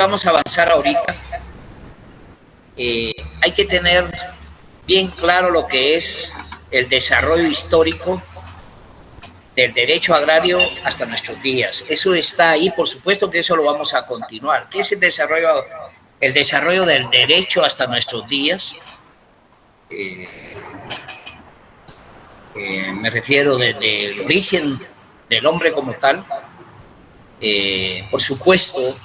vamos a avanzar ahorita. Hay que tener bien claro lo que es el desarrollo histórico del derecho agrario hasta nuestros días. Eso está ahí, por supuesto que eso lo vamos a continuar. ¿Qué es el desarrollo? El desarrollo del derecho hasta nuestros días. Me refiero desde el origen del hombre como tal. Por supuesto,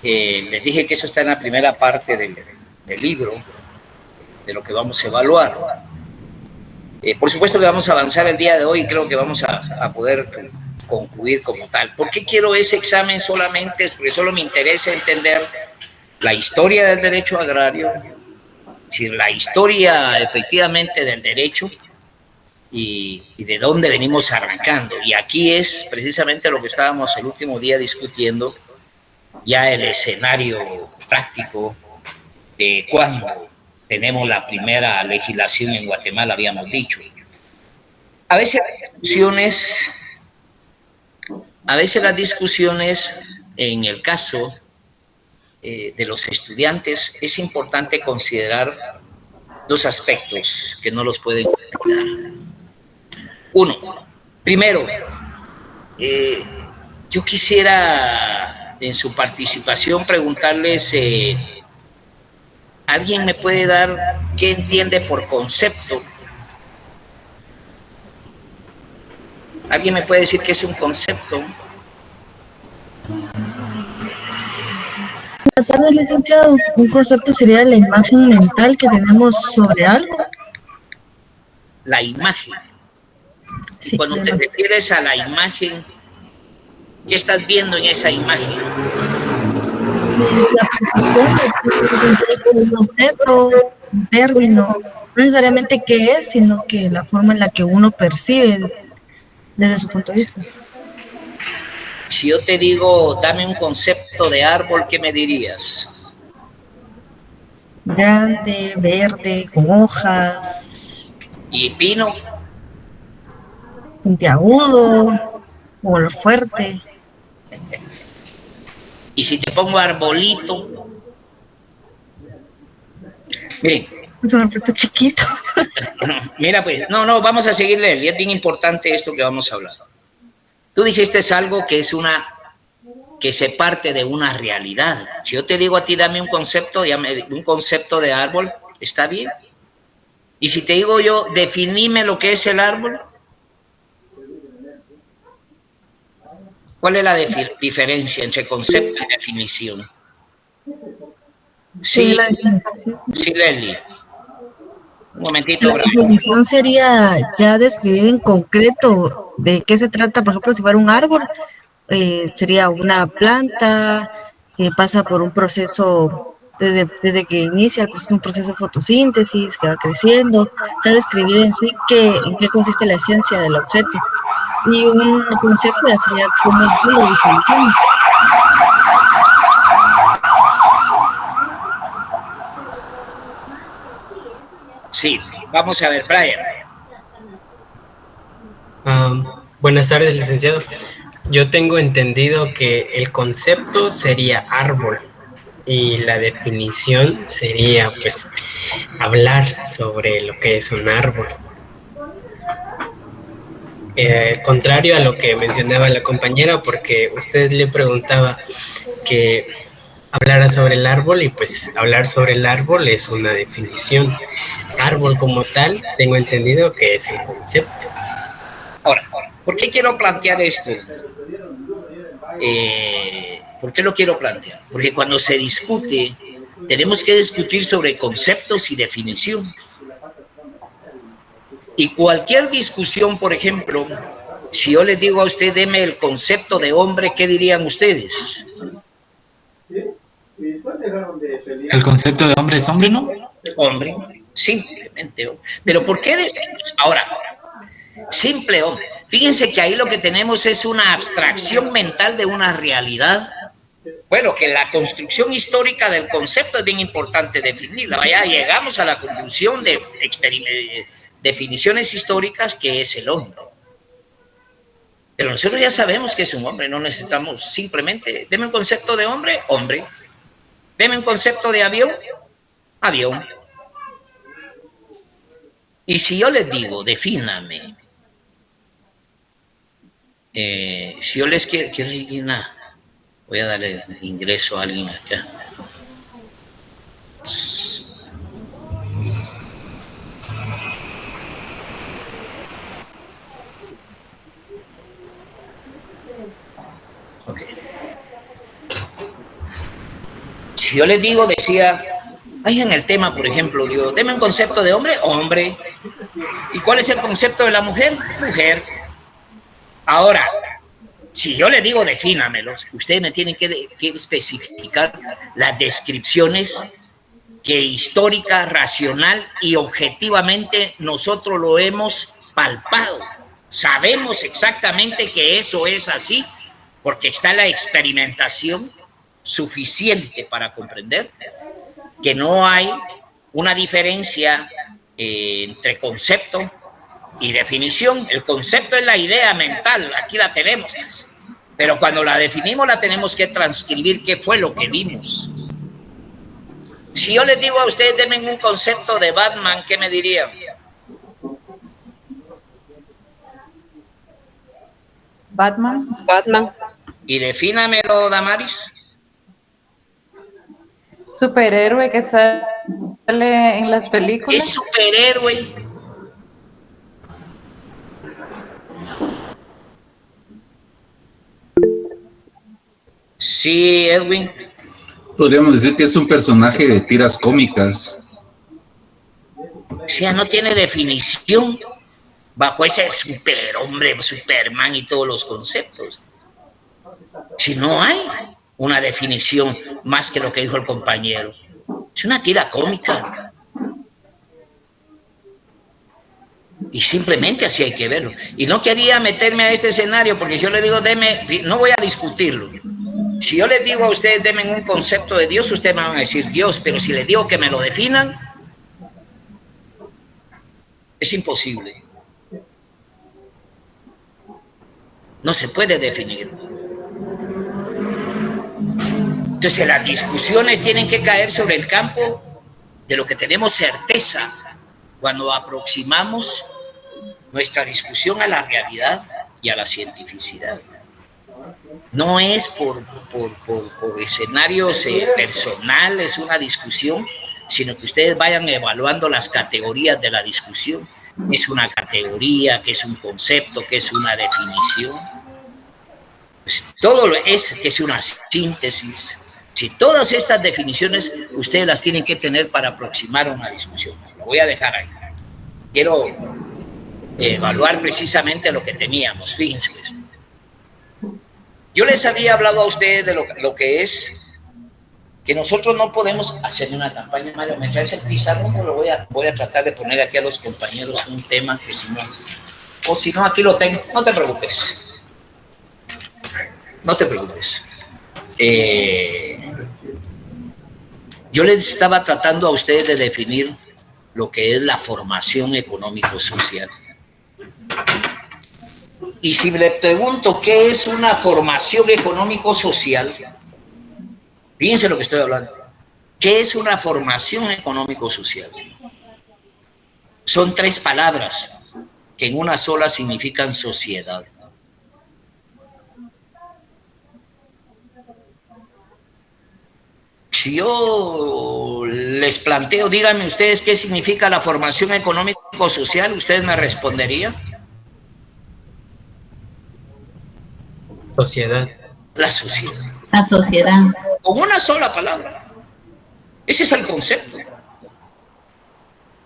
les dije que eso está en la primera parte del libro, de lo que vamos a evaluar. Por supuesto que vamos a avanzar el día de hoy y creo que vamos a poder concluir como tal. ¿Por qué quiero ese examen solamente? Porque solo me interesa entender la historia del derecho agrario, es decir, la historia efectivamente del derecho y de dónde venimos arrancando. Y aquí es precisamente lo que estábamos el último día discutiendo, ya el escenario práctico de cuando tenemos la primera legislación en Guatemala, habíamos dicho. A veces las discusiones en el caso de los estudiantes es importante considerar dos aspectos que no los pueden olvidar. Uno, primero, yo quisiera en su participación preguntarles, ¿alguien me puede dar qué entiende por concepto? ¿Alguien me puede decir qué es un concepto? Buenas tardes, licenciado. Un concepto sería la imagen mental que tenemos sobre algo. La imagen. Sí, Cuando te refieres a la imagen, ¿qué estás viendo en esa imagen? La percepción de un objeto, un término, no necesariamente qué es, sino que la forma en la que uno percibe desde su punto de vista. Si yo te digo, dame un concepto de árbol, ¿qué me dirías? Grande, verde, con hojas. ¿Y pino? Puntiagudo, olor fuerte. Y si te pongo arbolito, miren. Es un objeto chiquito. Mira, pues, no, vamos a seguirle. Y es bien importante esto que vamos a hablar. Tú dijiste algo que se parte de una realidad. Si yo te digo a ti, dame un concepto de árbol, ¿está bien? Y si te digo yo, definime lo que es el árbol, ¿cuál es la diferencia entre concepto y definición? Sí, sí, Leslie. Un momentito. La definición sería ya describir en concreto de qué se trata. Por ejemplo, si fuera un árbol, sería una planta que pasa por un proceso, desde que inicia un proceso de fotosíntesis, que va creciendo, ya describir en sí en qué consiste la esencia del objeto. Y un concepto ya sería cómo lo visualizamos. Sí, vamos a ver, Brian. Buenas tardes, licenciado. Yo tengo entendido que el concepto sería árbol y la definición sería, pues, hablar sobre lo que es un árbol. Contrario a lo que mencionaba la compañera, porque usted le preguntaba que hablara sobre el árbol y pues hablar sobre el árbol es una definición. Árbol como tal, tengo entendido que es el concepto. Ahora, ¿por qué quiero plantear esto? ¿Por qué lo quiero plantear? Porque cuando se discute, tenemos que discutir sobre conceptos y definiciones. Y cualquier discusión, por ejemplo, si yo les digo a usted, deme el concepto de hombre, ¿qué dirían ustedes? El concepto de hombre es hombre, ¿no? Hombre, simplemente hombre. Pero ¿por qué decimos? Ahora, simple hombre. Fíjense que ahí lo que tenemos es una abstracción mental de una realidad. Bueno, que la construcción histórica del concepto es bien importante definirla. Vaya, llegamos a la conclusión de definiciones históricas que es el hombre. Pero nosotros ya sabemos que es un hombre, no necesitamos simplemente, deme un concepto de hombre, hombre. Deme un concepto de avión, avión. Y si yo les digo, defíname, si yo les quiero decir nada, voy a darle ingreso a alguien acá. Okay. Si yo les digo, decía, ahí en el tema, por ejemplo, digo, deme un concepto de hombre, hombre. ¿Y cuál es el concepto de la mujer? Mujer. Ahora, si yo les digo, defínamelos, ustedes me tienen que especificar las descripciones que histórica, racional y objetivamente nosotros lo hemos palpado. Sabemos exactamente que eso es así, porque está la experimentación suficiente para comprender que no hay una diferencia entre concepto y definición. El concepto es la idea mental, aquí la tenemos, pero cuando la definimos la tenemos que transcribir qué fue lo que vimos. Si yo les digo a ustedes, denme un concepto de Batman, ¿qué me dirían? Batman. Y defínamelo, Damaris. Superhéroe que sale en las películas. Es superhéroe. Sí, Edwin. Podríamos decir que es un personaje de tiras cómicas. O sea, no tiene definición bajo ese superhombre, Superman y todos los conceptos. Si no hay una definición más que lo que dijo el compañero. Es una tira cómica. Y simplemente así hay que verlo. Y no quería meterme a este escenario porque yo le digo, no voy a discutirlo. Si yo les digo a ustedes, denme un concepto de Dios, ustedes me van a decir Dios, pero si les digo que me lo definan, es imposible. No se puede definir. Entonces las discusiones tienen que caer sobre el campo de lo que tenemos certeza cuando aproximamos nuestra discusión a la realidad y a la cientificidad. No es por escenarios personales una discusión, sino que ustedes vayan evaluando las categorías de la discusión. ¿Qué es una categoría? ¿Qué es un concepto? ¿Qué es una definición? Pues todo lo es que es una síntesis. Si todas estas definiciones ustedes las tienen que tener para aproximar a una discusión. Lo voy a dejar ahí. Quiero evaluar precisamente lo que teníamos. Fíjense. Yo les había hablado a ustedes de lo que es que nosotros no podemos hacer una campaña, Mario. ¿Me traes el pizarrón? No lo voy a tratar de poner aquí a los compañeros un tema que si no, o si no, aquí lo tengo. No te preocupes. No te preocupes. Yo les estaba tratando a ustedes de definir lo que es la formación económico-social. Y si le pregunto qué es una formación económico-social, fíjense lo que estoy hablando. ¿Qué es una formación económico-social? Son 3 palabras que en una sola significan sociedad. Si yo les planteo, díganme ustedes qué significa la formación económico-social, ¿ustedes me responderían? Sociedad. La sociedad. La sociedad. Con una sola palabra. Ese es el concepto.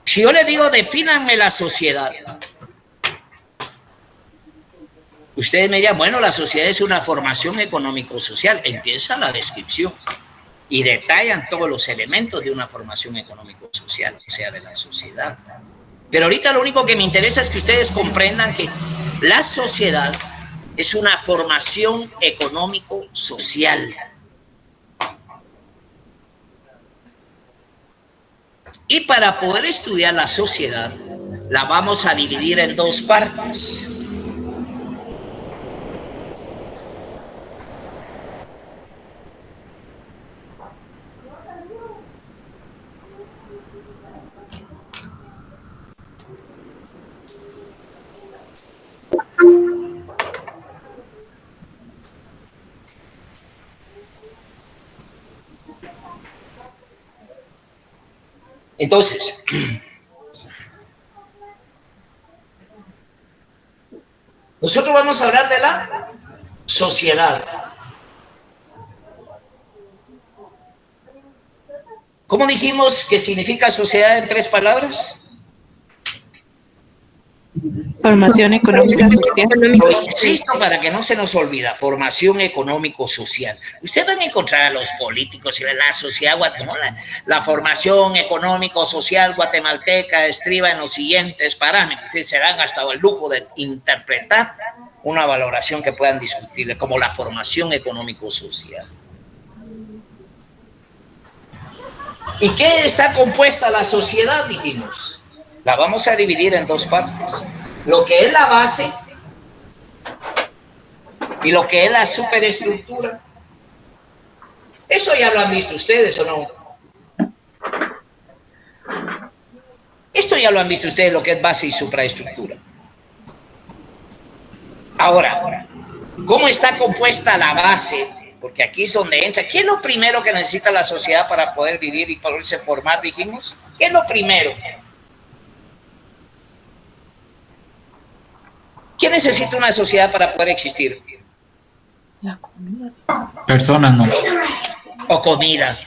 Si yo le digo, defínanme la sociedad, ustedes me dirían, bueno, la sociedad es una formación económico-social. Empieza la descripción y detallan todos los elementos de una formación económico-social, o sea, de la sociedad. Pero ahorita lo único que me interesa es que ustedes comprendan que la sociedad es una formación económico-social. Y para poder estudiar la sociedad, la vamos a dividir en 2 partes. Entonces, nosotros vamos a hablar de la sociedad. ¿Cómo dijimos que significa sociedad en 3 palabras? Formación económica social. Lo insisto para que no se nos olvida, formación económico-social. Ustedes van a encontrar a los políticos y la sociedad guatemalteca. La formación económico-social guatemalteca estriba en los siguientes parámetros. Ustedes se dan hasta el lujo de interpretar una valoración que puedan discutirle, como la formación económico-social. ¿Y qué está compuesta la sociedad, dijimos? La vamos a dividir en 2 partes. Lo que es la base y lo que es la superestructura. Eso ya lo han visto ustedes, ¿o no? Esto ya lo han visto ustedes, lo que es base y supraestructura. Ahora, ¿cómo está compuesta la base? Porque aquí es donde entra. ¿Qué es lo primero que necesita la sociedad para poder vivir y poderse formar, dijimos? ¿Qué es lo primero? ¿Quién necesita una sociedad para poder existir? Personas, no. O comida.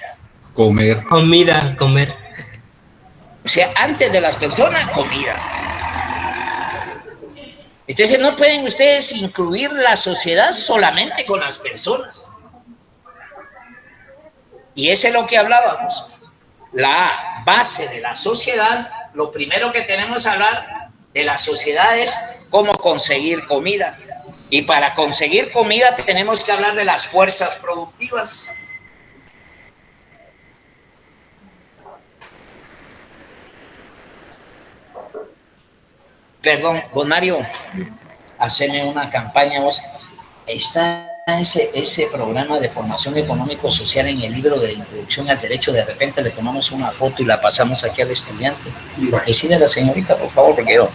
Comer. Comida, comer. O sea, antes de las personas, comida. Entonces no pueden ustedes incluir la sociedad solamente con las personas. Y eso es lo que hablábamos. La base de la sociedad, lo primero que tenemos que hablar de la sociedad es cómo conseguir comida. Y para conseguir comida tenemos que hablar de las fuerzas productivas. Perdón, Bonario, haceme una campaña vos. Está ese programa de formación económico-social en el libro de Introducción al Derecho. De repente le tomamos una foto y la pasamos aquí al estudiante. Decide a la señorita, por favor, porque yo...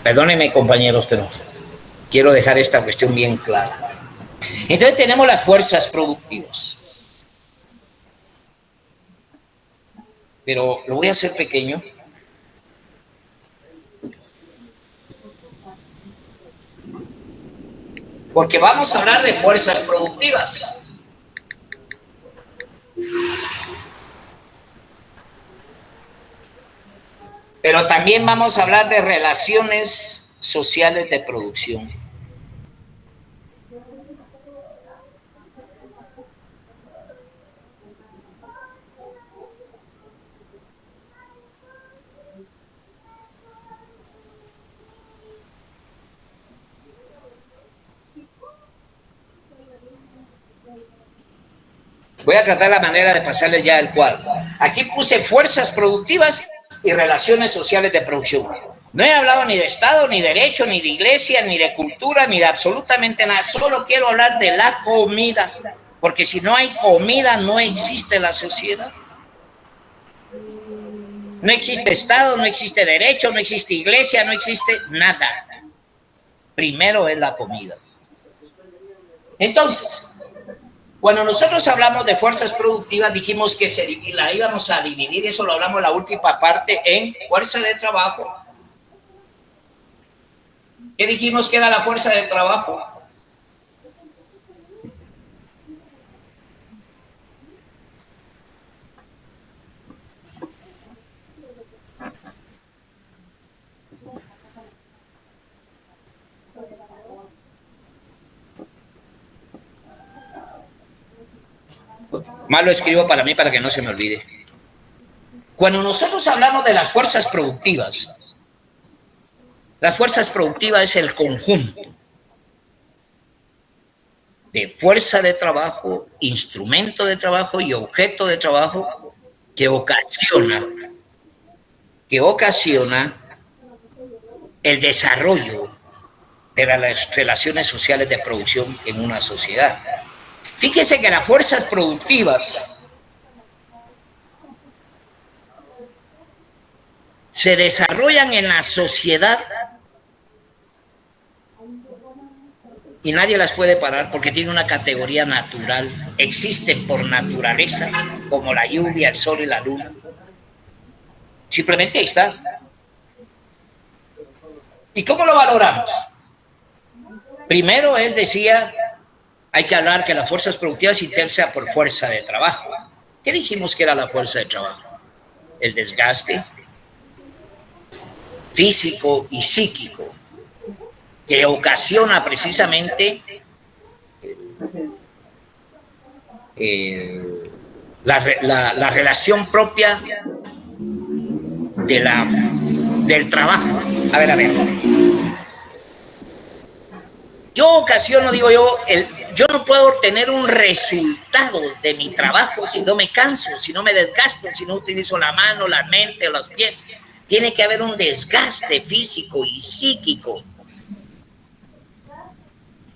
Perdónenme, compañeros, pero quiero dejar esta cuestión bien clara. Entonces tenemos las fuerzas productivas. Pero lo voy a hacer pequeño. Porque vamos a hablar de fuerzas productivas. Pero también vamos a hablar de relaciones sociales de producción. Voy a tratar la manera de pasarles ya el cuadro. Aquí puse fuerzas productivas y relaciones sociales de producción. No he hablado ni de Estado, ni de derecho, ni de iglesia, ni de cultura, ni de absolutamente nada. Solo quiero hablar de la comida. Porque si no hay comida, no existe la sociedad. No existe Estado, no existe derecho, no existe iglesia, no existe nada. Primero es la comida. Entonces, cuando nosotros hablamos de fuerzas productivas, dijimos que la íbamos a dividir, eso lo hablamos en la última parte, en fuerza de trabajo. ¿Qué dijimos que era la fuerza de trabajo? Más lo escribo para mí para que no se me olvide. Cuando nosotros hablamos de las fuerzas productivas es el conjunto de fuerza de trabajo, instrumento de trabajo y objeto de trabajo que ocasiona el desarrollo de las relaciones sociales de producción en una sociedad. Fíjese que las fuerzas productivas se desarrollan en la sociedad y nadie las puede parar porque tienen una categoría natural, existen por naturaleza, como la lluvia, el sol y la luna. Simplemente ahí está. ¿Y cómo lo valoramos? Primero decía, hay que hablar que las fuerzas productivas se integran por fuerza de trabajo. ¿Qué dijimos que era la fuerza de trabajo? El desgaste físico y psíquico que ocasiona precisamente la relación propia del trabajo. A ver. Yo ocasiono, digo yo no puedo obtener un resultado de mi trabajo si no me canso, si no me desgasto, si no utilizo la mano, la mente o los pies. Tiene que haber un desgaste físico y psíquico.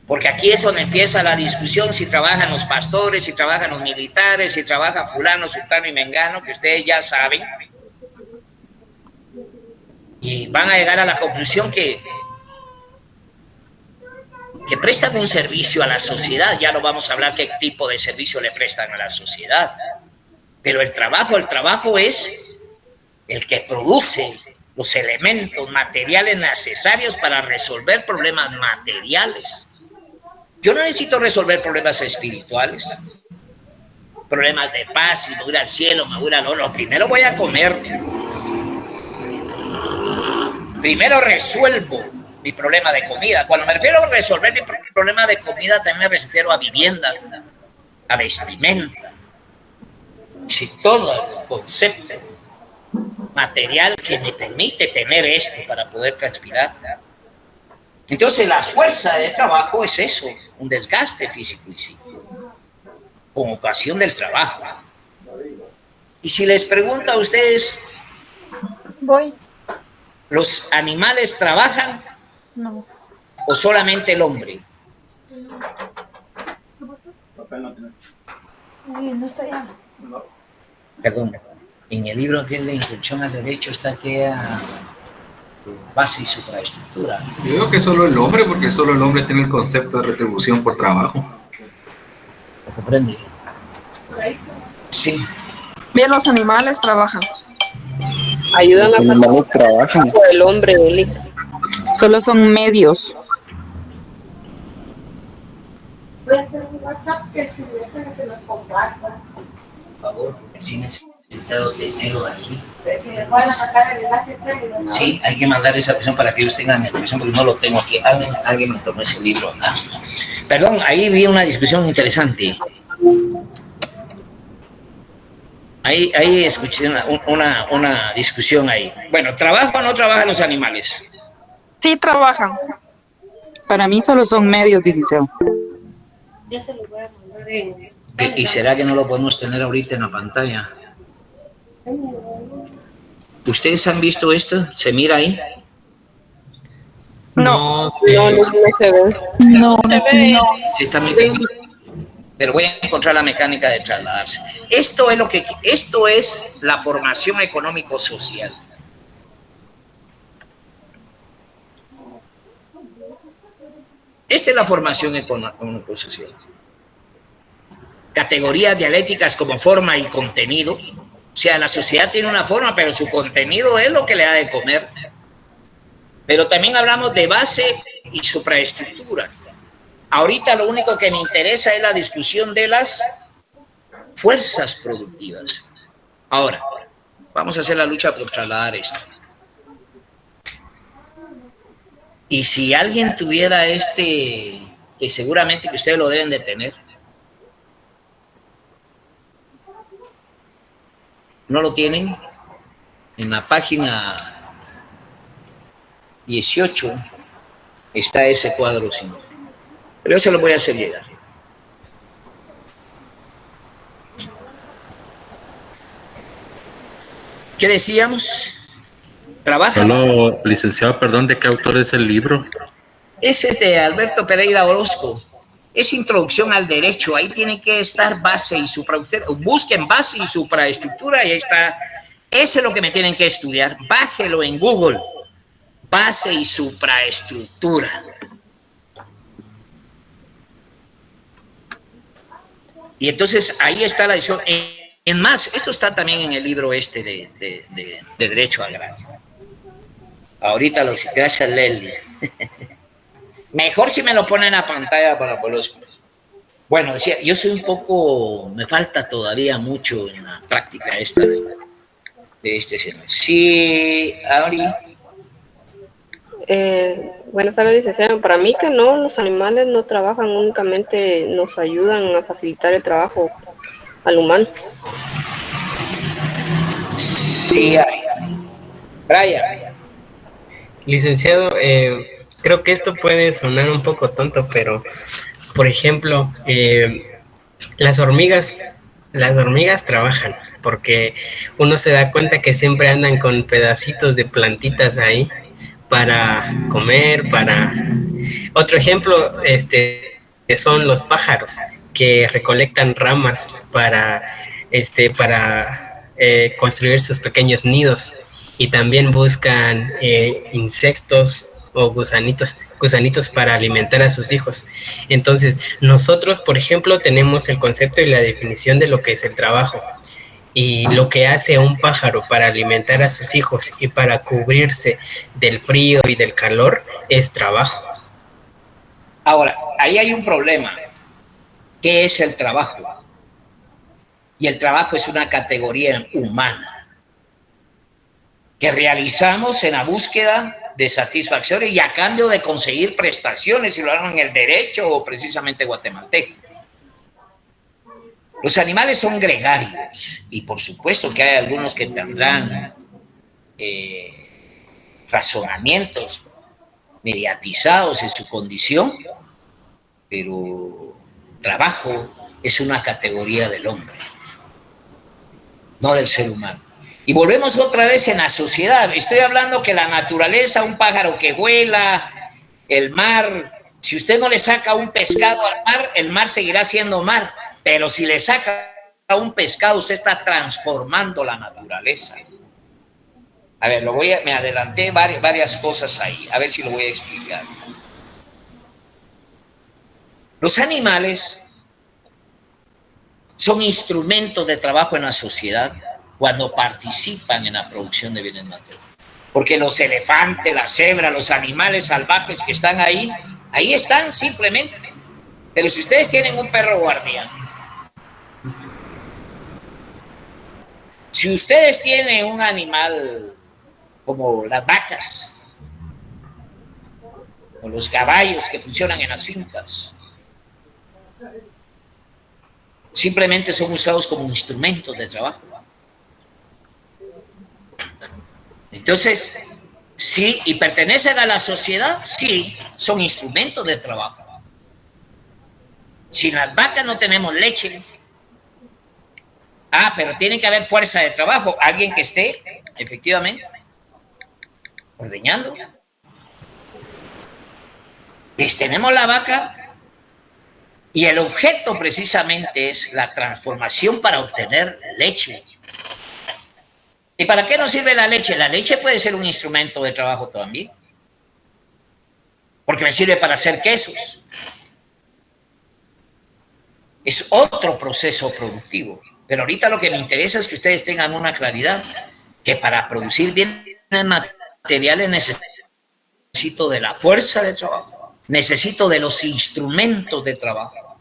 Porque aquí es donde empieza la discusión si trabajan los pastores, si trabajan los militares, si trabaja fulano, sultano y mengano, que ustedes ya saben. Y van a llegar a la conclusión que prestan un servicio a la sociedad. Ya no vamos a hablar qué tipo de servicio le prestan a la sociedad. Pero el trabajo es el que produce los elementos materiales necesarios para resolver problemas materiales. Yo no necesito resolver problemas espirituales, problemas de paz, si me voy al cielo, me voy al oro. Primero voy a comer. Primero resuelvo mi problema de comida. Cuando me refiero a resolver mi problema de comida, también me refiero a vivienda, a vestimenta. Si todo el concepto material que me permite tener esto para poder transpirar. Entonces la fuerza de trabajo es eso, un desgaste físico y psíquico, con ocasión del trabajo. Y si les pregunto a ustedes, ¿los animales trabajan? No. ¿O solamente el hombre? No está ya. Perdón, en el libro que es de Introducción al Derecho está que base y supraestructura. Yo digo que solo el hombre, porque solo el hombre tiene el concepto de retribución por trabajo. ¿Lo comprende? Sí. Bien, los animales trabajan. Ayudan Los a animales trabajan. el hombre, Eli. Solo son medios. Voy a hacer un WhatsApp que si se los comparta. Por favor, si necesitados de dinero aquí. Que les puedan sacar el enlace previo, ¿no? Sí, hay que mandar esa versión para que ellos tengan la versión, porque no lo tengo aquí. Alguien me tomó ese libro, ¿no? Perdón, ahí vi una discusión interesante. Ahí escuché una discusión ahí. Bueno, ¿trabajan o no trabajan los animales? Sí, trabajan. Para mí solo son medios, dice. Yo se los voy a mandar en... ¿Y será que no lo podemos tener ahorita en la pantalla? ¿Ustedes han visto esto? ¿Se mira ahí? No, No se ve. No. Sí, está muy pequeño. Pero voy a encontrar la mecánica de trasladarse. Esto es la formación económico-social. Esta es la formación económico-social. Categorías dialécticas como forma y contenido. O sea, la sociedad tiene una forma, pero su contenido es lo que le da de comer. Pero también hablamos de base y supraestructura. Ahorita lo único que me interesa es la discusión de las fuerzas productivas. Ahora, vamos a hacer la lucha por trasladar esto. Y si alguien tuviera que seguramente que ustedes lo deben de tener, ¿no lo tienen? En la página 18 está ese cuadro, sí. Pero yo se lo voy a hacer llegar. ¿Qué decíamos? ¿Trabaja? Solo, licenciado, perdón, ¿de qué autor es el libro? Ese es de Alberto Pereira Orozco. Es Introducción al Derecho. Ahí tiene que estar base y supraestructura. Busquen base y supraestructura y ahí está. Ese es lo que me tienen que estudiar. Bájelo en Google. Base y supraestructura. Y entonces ahí está la decisión. En Es más, esto está también en el libro este de Derecho Agrario. Ahorita lo gracias, Leslie. Mejor si me lo ponen a pantalla para poderlo escuchar. Bueno, decía, yo soy un poco, me falta todavía mucho en la práctica esta de este escenario. Sí, Ari. Buenas tardes, licenciado. Para mí que no, los animales no trabajan, únicamente nos ayudan a facilitar el trabajo al humano. Sí, Ari. Brian. Licenciado, creo que esto puede sonar un poco tonto, pero, por ejemplo, las hormigas trabajan, porque uno se da cuenta que siempre andan con pedacitos de plantitas ahí para comer, para... Otro ejemplo, son los pájaros, que recolectan ramas para construir sus pequeños nidos, y también buscan insectos o gusanitos para alimentar a sus hijos. Entonces, nosotros, por ejemplo, tenemos el concepto y la definición de lo que es el trabajo. Y lo que hace un pájaro para alimentar a sus hijos y para cubrirse del frío y del calor es trabajo. Ahora, ahí hay un problema. ¿Qué es el trabajo? Y el trabajo es una categoría humana que realizamos en la búsqueda de satisfacción y a cambio de conseguir prestaciones, si lo hagan en el derecho o precisamente guatemalteco. Los animales son gregarios y por supuesto que hay algunos que tendrán razonamientos mediatizados en su condición, pero trabajo es una categoría del hombre, no del ser humano. Y volvemos otra vez en la sociedad. Estoy hablando que la naturaleza, un pájaro que vuela, el mar, si usted no le saca un pescado al mar, el mar seguirá siendo mar. Pero si le saca un pescado, usted está transformando la naturaleza. A ver, me adelanté varias cosas ahí. A ver si lo voy a explicar. Los animales son instrumentos de trabajo en la sociedad cuando participan en la producción de bienes materiales. Porque los elefantes, las cebras, los animales salvajes que están ahí están simplemente. Pero si ustedes tienen un perro guardián, si ustedes tienen un animal como las vacas o los caballos que funcionan en las fincas, simplemente son usados como instrumentos de trabajo. Entonces, sí, y pertenecen a la sociedad, sí, son instrumentos de trabajo. Sin las vacas no tenemos leche. Pero tiene que haber fuerza de trabajo, alguien que esté, efectivamente, ordeñando. Tenemos la vaca y el objeto precisamente es la transformación para obtener leche. ¿Y para qué nos sirve la leche? La leche puede ser un instrumento de trabajo también, porque me sirve para hacer quesos. Es otro proceso productivo. Pero ahorita lo que me interesa es que ustedes tengan una claridad, que para producir bienes materiales necesito de la fuerza de trabajo, necesito de los instrumentos de trabajo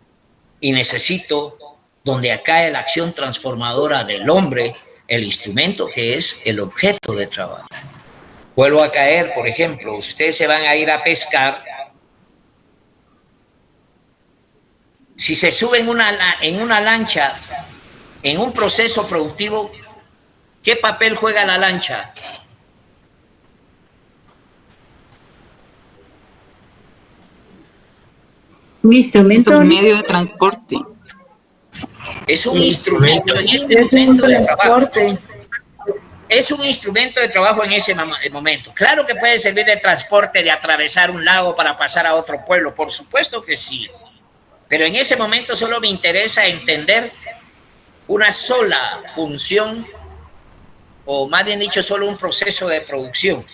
y necesito, donde acá la acción transformadora del hombre, el instrumento que es el objeto de trabajo. Vuelvo a caer, por ejemplo, si ustedes se van a ir a pescar, si se suben en una lancha, en un proceso productivo, ¿qué papel juega la lancha? Un instrumento. Un medio de transporte. Es un instrumento, de transporte. Es un instrumento de trabajo en ese momento. Claro que puede servir de transporte, de atravesar un lago para pasar a otro pueblo, por supuesto que sí. Pero en ese momento solo me interesa entender una sola función, o más bien dicho, solo un proceso de producción.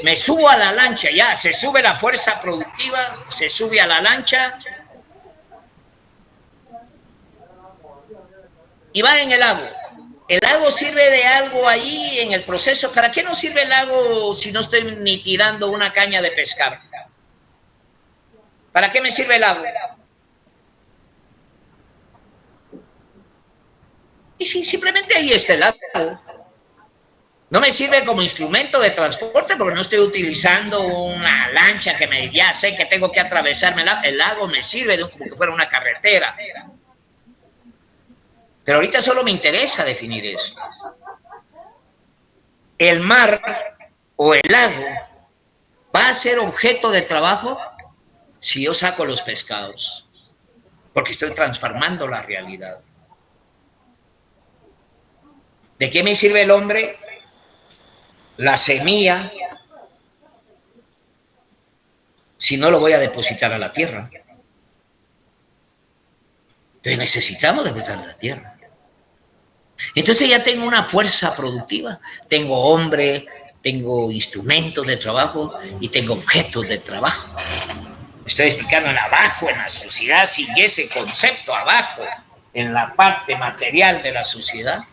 Me subo a la lancha, ya, se sube la fuerza productiva, se sube a la lancha y va en el lago. El lago sirve de algo ahí en el proceso. ¿Para qué nos sirve el lago si no estoy ni tirando una caña de pescar? ¿Para qué me sirve el lago? Y si simplemente ahí está el lago. No me sirve como instrumento de transporte porque no estoy utilizando una lancha que ya sé que tengo que atravesarme. El lago me sirve como que fuera una carretera. Pero ahorita solo me interesa definir eso. El mar o el lago va a ser objeto de trabajo si yo saco los pescados, porque estoy transformando la realidad. ¿De qué me sirve el hombre? La semilla, si no lo voy a depositar a la tierra. Entonces necesitamos depositar a la tierra. Entonces ya tengo una fuerza productiva, tengo hombre, tengo instrumentos de trabajo y tengo objetos de trabajo. Me estoy explicando en abajo, en la sociedad, sin ese concepto abajo, en la parte material de la sociedad.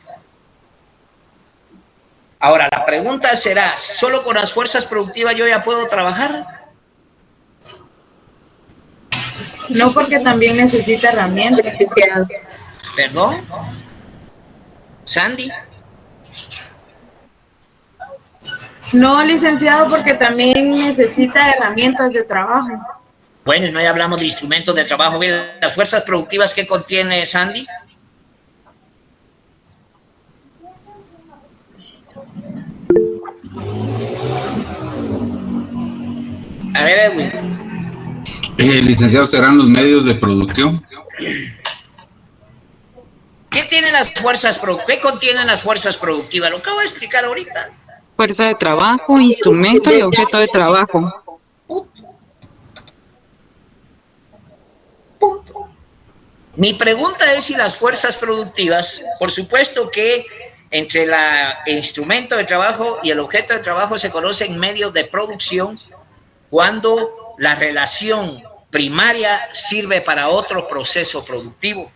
Ahora, la pregunta será, ¿solo con las fuerzas productivas yo ya puedo trabajar? No, porque también necesita herramientas. ¿Perdón? ¿Sandy? No, licenciado, porque también necesita herramientas de trabajo. Bueno, y no ya hablamos de instrumentos de trabajo. Bien, las fuerzas productivas, ¿qué contiene, Sandy? A ver, Edwin. Licenciado, ¿serán los medios de producción? ¿Qué tienen las fuerzas productivas? ¿Qué contienen las fuerzas productivas? Lo acabo de explicar ahorita. Fuerza de trabajo, instrumento y objeto de trabajo. Punto. Mi pregunta es si las fuerzas productivas, por supuesto que entre el instrumento de trabajo y el objeto de trabajo se conocen medios de producción cuando la relación primaria sirve para otro proceso productivo.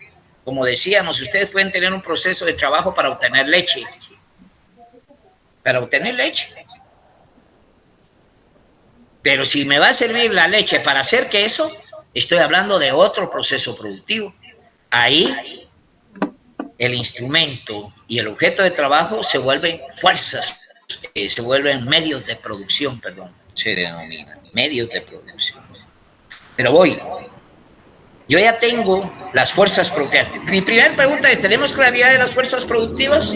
Como decíamos, ustedes pueden tener un proceso de trabajo para obtener leche. Para obtener leche. Pero si me va a servir la leche para hacer queso, estoy hablando de otro proceso productivo. Ahí el instrumento y el objeto de trabajo se vuelven fuerzas, se vuelven medios de producción, se denominan medios de producción. Pero yo ya tengo las fuerzas productivas. Mi primera pregunta es, ¿tenemos claridad de las fuerzas productivas?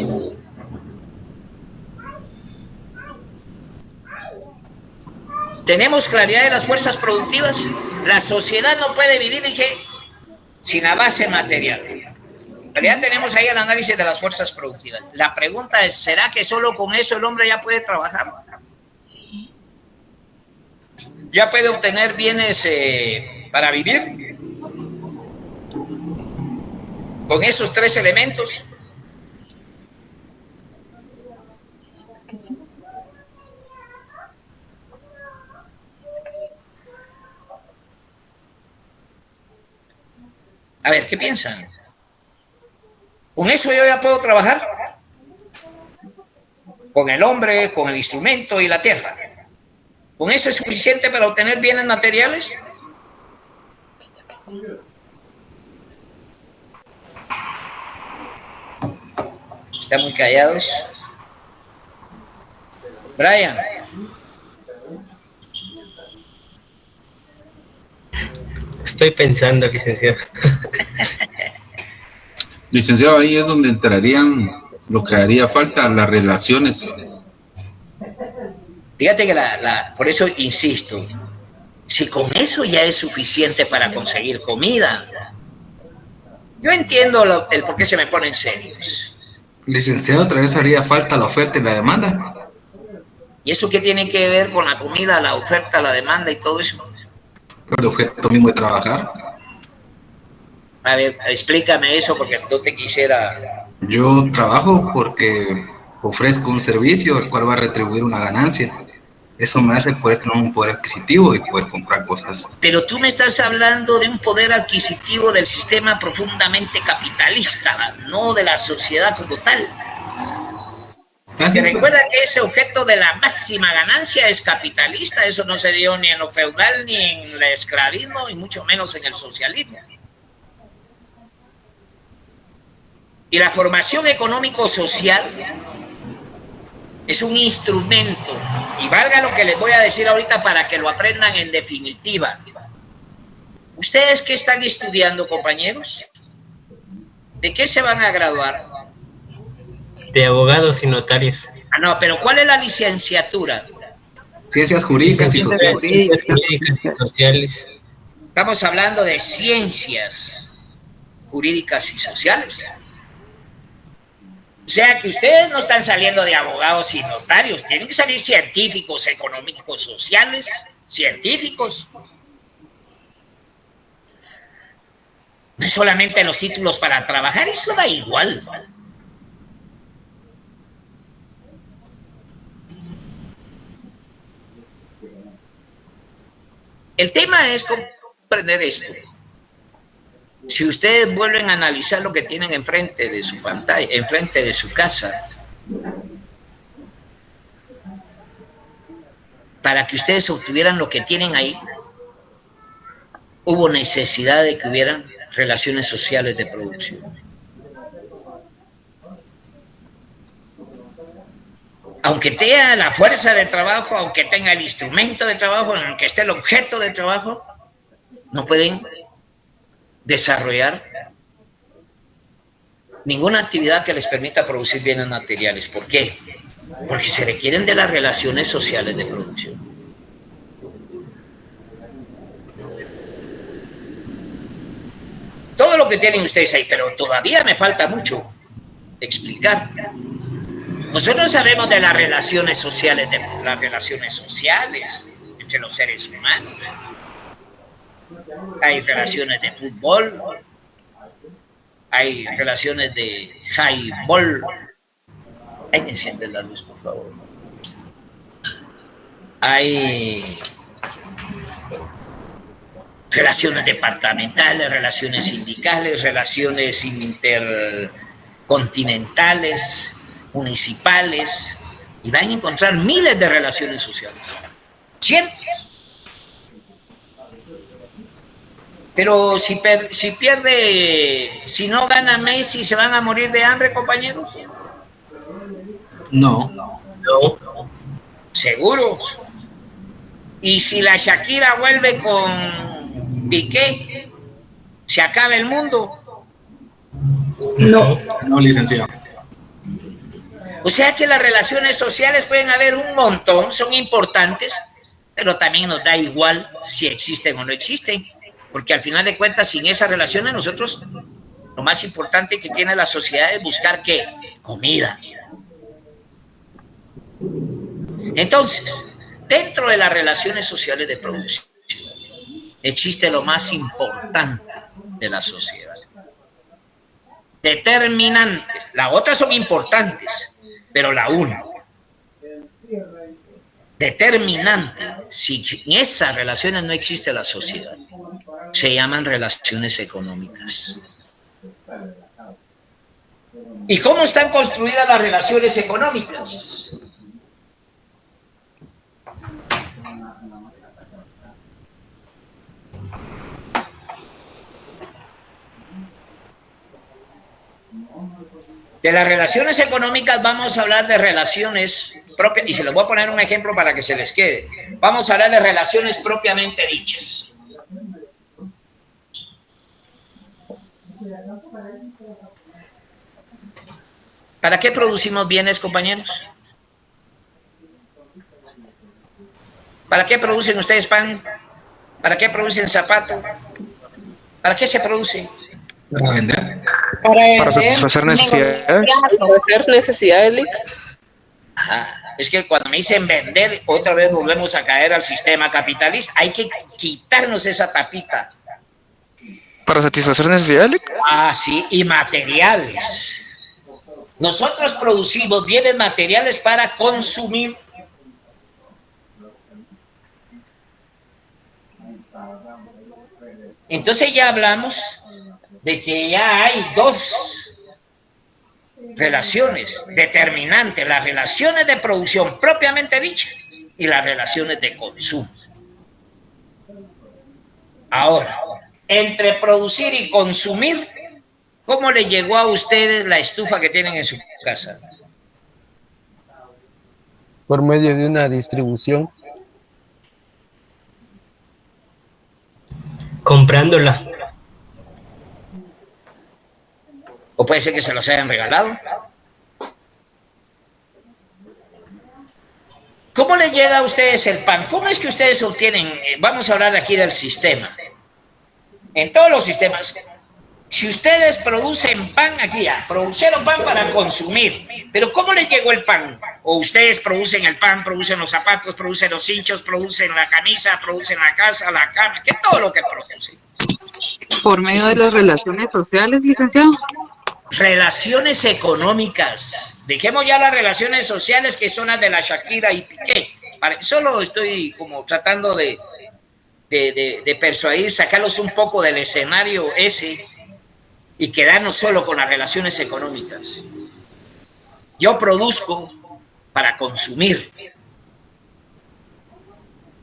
¿Tenemos claridad de las fuerzas productivas? La sociedad no puede vivir, dije, sin la base material. Pero ya tenemos ahí el análisis de las fuerzas productivas. La pregunta es, ¿será que solo con eso el hombre ya puede trabajar? ¿Ya puede obtener bienes para vivir? Con esos tres elementos. A ver, ¿qué piensan? ¿Con eso yo ya puedo trabajar? Con el hombre, con el instrumento y la tierra. ¿Con eso es suficiente para obtener bienes materiales? Están muy callados. Brian. Estoy pensando, licenciado. Licenciado, ahí es donde entrarían lo que haría falta, las relaciones. Fíjate que por eso insisto, si con eso ya es suficiente para conseguir comida, yo entiendo el por qué se me ponen serios. Licenciado, otra vez haría falta la oferta y la demanda. ¿Y eso qué tiene que ver con la comida, la oferta, la demanda y todo eso? El objeto mismo de trabajar. A ver, explícame eso porque no te quisiera... Yo trabajo porque ofrezco un servicio el cual va a retribuir una ganancia. Eso me hace poder tener un poder adquisitivo y poder comprar cosas. Pero tú me estás hablando de un poder adquisitivo del sistema profundamente capitalista, no de la sociedad como tal. Se recuerda que ese objeto de la máxima ganancia es capitalista, eso no se dio ni en lo feudal, ni en el esclavismo, y mucho menos en el socialismo. Y la formación económico-social es un instrumento, y valga lo que les voy a decir ahorita para que lo aprendan en definitiva. ¿Ustedes qué están estudiando, compañeros? ¿De qué se van a graduar? De abogados y notarios. Ah, no, pero ¿cuál es la licenciatura? Ciencias jurídicas y sociales. Ciencias jurídicas y sociales. Estamos hablando de ciencias jurídicas y sociales. O sea que ustedes no están saliendo de abogados y notarios, tienen que salir científicos, económicos, sociales, científicos. No es solamente los títulos para trabajar, eso da igual. El tema es comprender esto. Si ustedes vuelven a analizar lo que tienen enfrente de su pantalla, enfrente de su casa, para que ustedes obtuvieran lo que tienen ahí, hubo necesidad de que hubieran relaciones sociales de producción. Aunque tenga la fuerza de trabajo, aunque tenga el instrumento de trabajo, aunque esté el objeto de trabajo, no pueden desarrollar ninguna actividad que les permita producir bienes materiales. ¿Por qué? Porque se requieren de las relaciones sociales de producción. Todo lo que tienen ustedes ahí, pero todavía me falta mucho explicar. Nosotros sabemos de las relaciones sociales entre los seres humanos. Hay relaciones de fútbol, hay relaciones de highball. Ahí me encienden la luz, por favor. Hay relaciones departamentales, relaciones sindicales, relaciones intercontinentales, municipales, y van a encontrar miles de relaciones sociales. Cientos. Pero si no gana Messi, ¿se van a morir de hambre, compañeros? No. ¿Seguros? Y si la Shakira vuelve con Piqué, ¿se acaba el mundo? No, licenciado. O sea que las relaciones sociales pueden haber un montón, son importantes, pero también nos da igual si existen o no existen, porque al final de cuentas, sin esas relaciones, nosotros, lo más importante que tiene la sociedad es buscar ¿qué? Comida. Entonces, dentro de las relaciones sociales de producción, existe lo más importante de la sociedad. Determinantes. Las otras son importantes, pero la una. Determinante. Si en esas relaciones no existe la sociedad, se llaman relaciones económicas. ¿Y cómo están construidas las relaciones económicas? De las relaciones económicas vamos a hablar de relaciones propias, y se les voy a poner un ejemplo para que se les quede. Vamos a hablar de relaciones propiamente dichas. ¿Para qué producimos bienes, compañeros? ¿Para qué producen ustedes pan? ¿Para qué producen zapato? ¿Para qué se produce? Para vender. Para satisfacer necesidades. Satisfacer necesidades, Lic. Ajá. Es que cuando me dicen vender, otra vez volvemos a caer al sistema capitalista. Hay que quitarnos esa tapita. ¿Para satisfacer necesidades, Lic? Ah, sí, y materiales. Nosotros producimos bienes materiales para consumir. Entonces ya hablamos de que ya hay dos relaciones determinantes, las relaciones de producción propiamente dichas y las relaciones de consumo. Ahora, entre producir y consumir, ¿cómo le llegó a ustedes la estufa que tienen en su casa? Por medio de una distribución. Comprándola. O puede ser que se los hayan regalado. ¿Cómo le llega a ustedes el pan? ¿Cómo es que ustedes obtienen? Vamos a hablar aquí del sistema. En todos los sistemas, si ustedes producen pan, aquí ya, produjeron pan para consumir, pero ¿cómo les llegó el pan? O ustedes producen el pan, producen los zapatos, producen los cinchos, producen la camisa, producen la casa, la cama, que todo lo que producen. Por medio de las relaciones sociales, licenciado. Relaciones económicas. Dejemos ya las relaciones sociales que son las de la Shakira y Piqué. Solo estoy como tratando de persuadir, sacarlos un poco del escenario ese y quedarnos solo con las relaciones económicas. Yo produzco para consumir,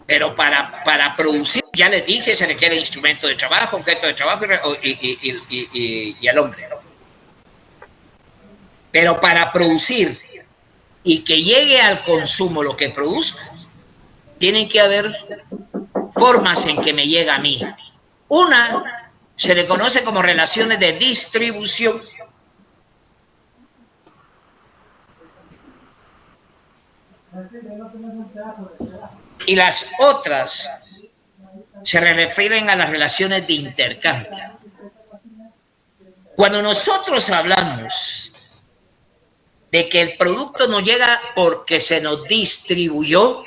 pero para producir, ya les dije, se requiere instrumento de trabajo, objeto de trabajo y al hombre, ¿no? Pero para producir y que llegue al consumo lo que produzco, tienen que haber formas en que me llega a mí. Una se le conoce como relaciones de distribución. Y las otras se refieren a las relaciones de intercambio. Cuando nosotros hablamos de que el producto no llega porque se nos distribuyó,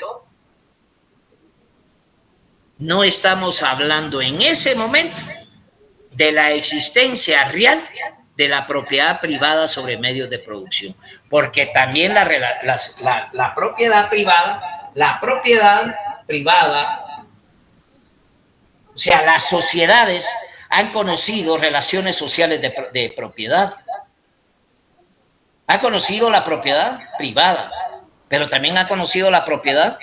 no estamos hablando en ese momento de la existencia real de la propiedad privada sobre medios de producción, porque también la propiedad privada, o sea, las sociedades han conocido relaciones sociales de propiedad. Ha conocido la propiedad privada, pero también ha conocido la propiedad.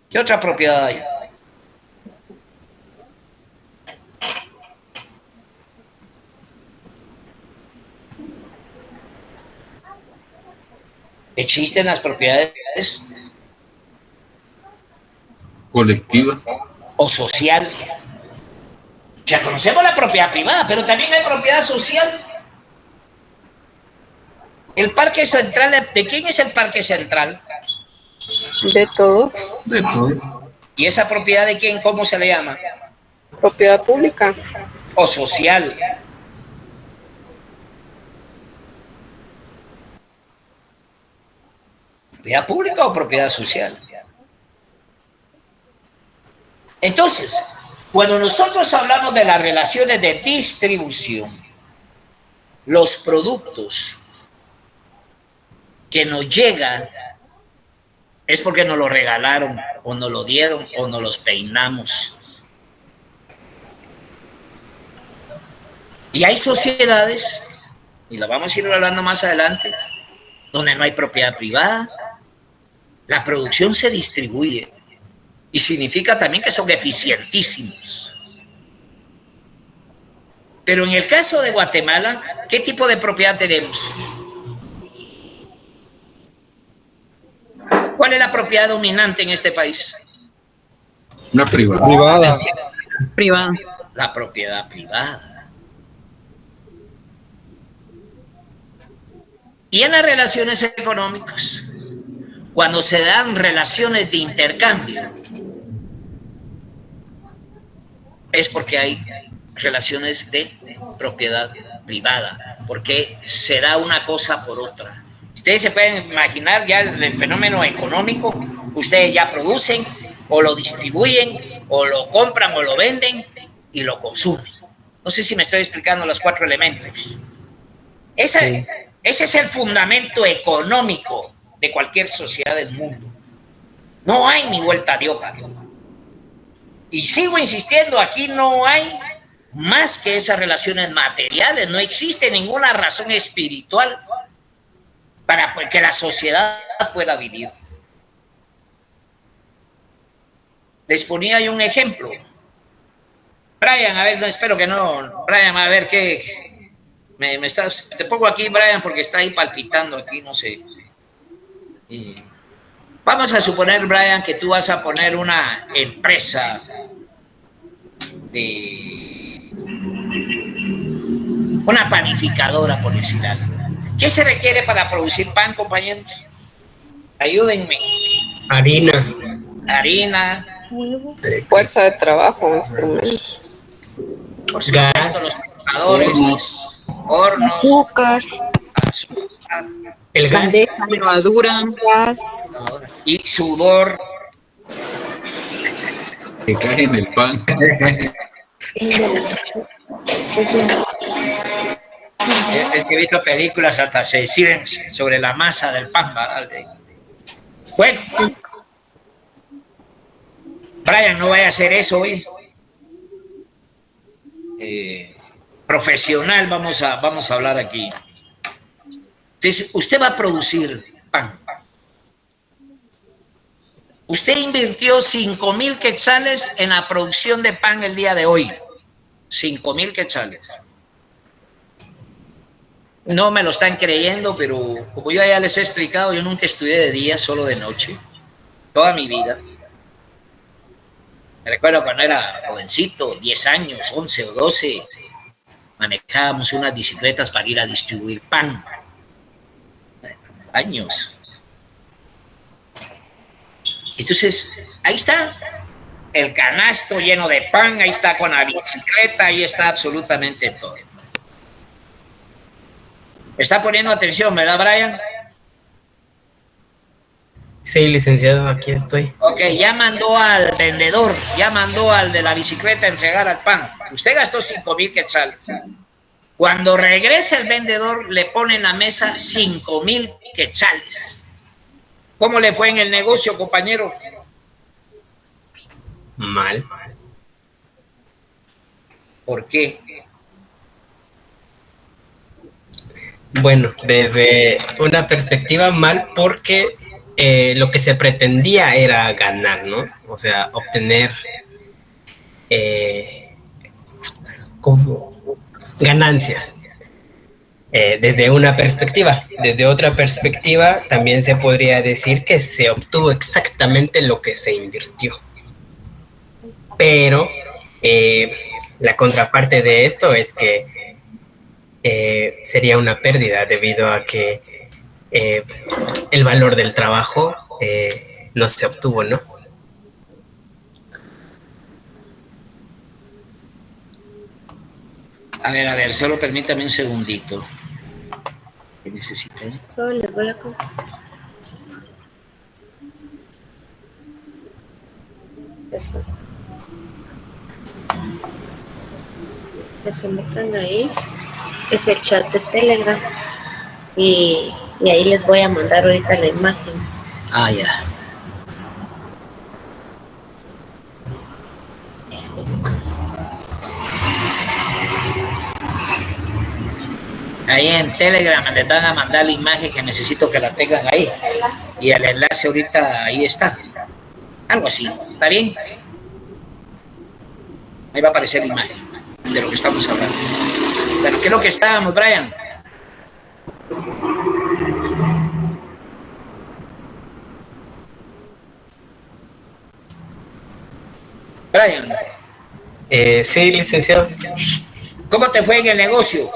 ¿Qué otra propiedad hay? Existen las propiedades colectiva o social. Ya conocemos la propiedad privada, pero también hay propiedad social. El Parque Central, ¿de quién es el Parque Central? De todos. De todos. ¿Y esa propiedad de quién? ¿Cómo se le llama? Propiedad pública. O social. ¿Propiedad pública o propiedad social? Entonces, cuando nosotros hablamos de las relaciones de distribución, los productos que nos llegan es porque nos lo regalaron o nos lo dieron o nos los peinamos. Y hay sociedades, y lo vamos a ir hablando más adelante, donde no hay propiedad privada, la producción se distribuye y significa también que son eficientísimos. Pero en el caso de Guatemala, ¿qué tipo de propiedad tenemos? ¿Cuál es la propiedad dominante en este país? Una privada. Privada. La propiedad privada. Y en las relaciones económicas, cuando se dan relaciones de intercambio, es porque hay relaciones de propiedad privada, porque se da una cosa por otra. Ustedes se pueden imaginar ya el fenómeno económico, ustedes ya producen o lo distribuyen o lo compran o lo venden y lo consumen. No sé si me estoy explicando los 4 elementos. Ese es el fundamento económico de cualquier sociedad del mundo. No hay ni vuelta de hoja. Y sigo insistiendo, aquí no hay más que esas relaciones materiales, no existe ninguna razón espiritual para que la sociedad pueda vivir. Les ponía yo un ejemplo. Brian, a ver, no, espero que no. Brian, a ver qué. Te pongo aquí, Brian, porque está ahí palpitando aquí, no sé. Y vamos a suponer, Brian, que tú vas a poner una empresa de una panificadora, por decir algo. ¿Qué se requiere para producir pan, compañeros? Ayúdenme. Harina. Fuerza de trabajo, instrumentos. Por supuesto, los trabajadores, hornos, Azúcar, El gas. levadura, gas. y sudor. Que cae en el pan. Es que he visto películas hasta se deciden sobre la masa del pan, ¿verdad? Bueno, Brian, no vaya a hacer eso hoy. Profesional, vamos a hablar aquí. Entonces, usted va a producir pan. Usted invirtió 5,000 quetzales en la producción de pan el día de hoy. 5,000 quetzales. No me lo están creyendo, pero como yo ya les he explicado, yo nunca estudié de día, solo de noche. Toda mi vida. Me recuerdo cuando era jovencito, 10 años, 11 o 12, manejábamos unas bicicletas para ir a distribuir pan. Años. Entonces, ahí está el canasto lleno de pan, ahí está con la bicicleta, ahí está absolutamente todo. ¿Está poniendo atención, verdad, Brian? Sí, licenciado, aquí estoy. Ok, ya mandó al vendedor, ya mandó al de la bicicleta a entregar al pan. Usted gastó 5,000 quetzales. Cuando regrese el vendedor, le pone en la mesa 5,000 quetzales. ¿Cómo le fue en el negocio, compañero? Mal. ¿Por qué? Bueno, desde una perspectiva mal porque lo que se pretendía era ganar, ¿no? O sea, obtener como ganancias. Desde una perspectiva. Desde otra perspectiva, también se podría decir que se obtuvo exactamente lo que se invirtió. Pero la contraparte de esto es que sería una pérdida debido a que el valor del trabajo no se obtuvo, ¿no? A ver, solo permítame un segundito. ¿Qué necesitan? Solo les voy a que se metan ahí. Es el chat de Telegram. Y ahí les voy a mandar ahorita la imagen. Ah, ya. Ahí en Telegram les van a mandar la imagen que necesito que la tengan ahí. Y el enlace ahorita ahí está. Algo así. ¿Está bien? Ahí va a aparecer la imagen de lo que estamos hablando. Pero ¿qué es lo que estábamos, Brian? Brian. Sí, licenciado. ¿Cómo te fue en el negocio?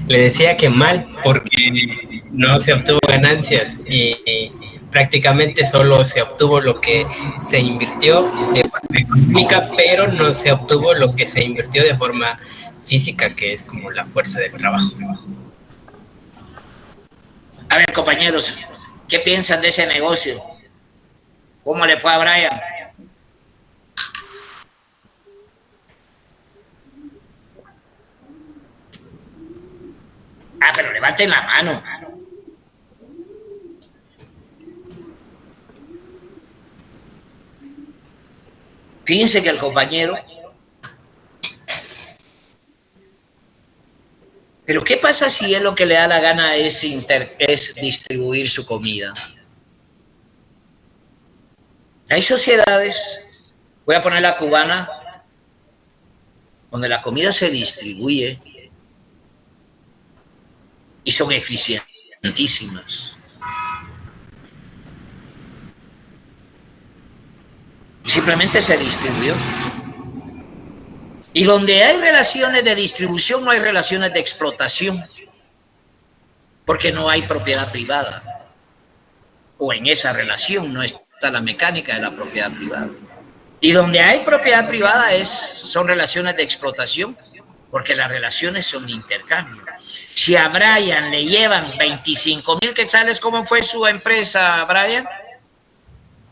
Le decía que mal, porque no se obtuvo ganancias y prácticamente solo se obtuvo lo que se invirtió de forma económica, pero no se obtuvo lo que se invirtió de forma física, que es como la fuerza del trabajo. A ver, compañeros, ¿qué piensan de ese negocio? ¿Cómo le fue a Brian? Ah, pero levanten la mano. Fíjense que el compañero... Pero ¿qué pasa si él lo que le da la gana es distribuir su comida? Hay sociedades, voy a poner la cubana, donde la comida se distribuye y son eficientísimas. Simplemente se distribuyó. Y donde hay relaciones de distribución, no hay relaciones de explotación, porque no hay propiedad privada. O en esa relación no está la mecánica de la propiedad privada. Y donde hay propiedad privada son relaciones de explotación, porque las relaciones son de intercambio. Si a Brian le llevan 25,000 quetzales, ¿cómo fue su empresa, Brian?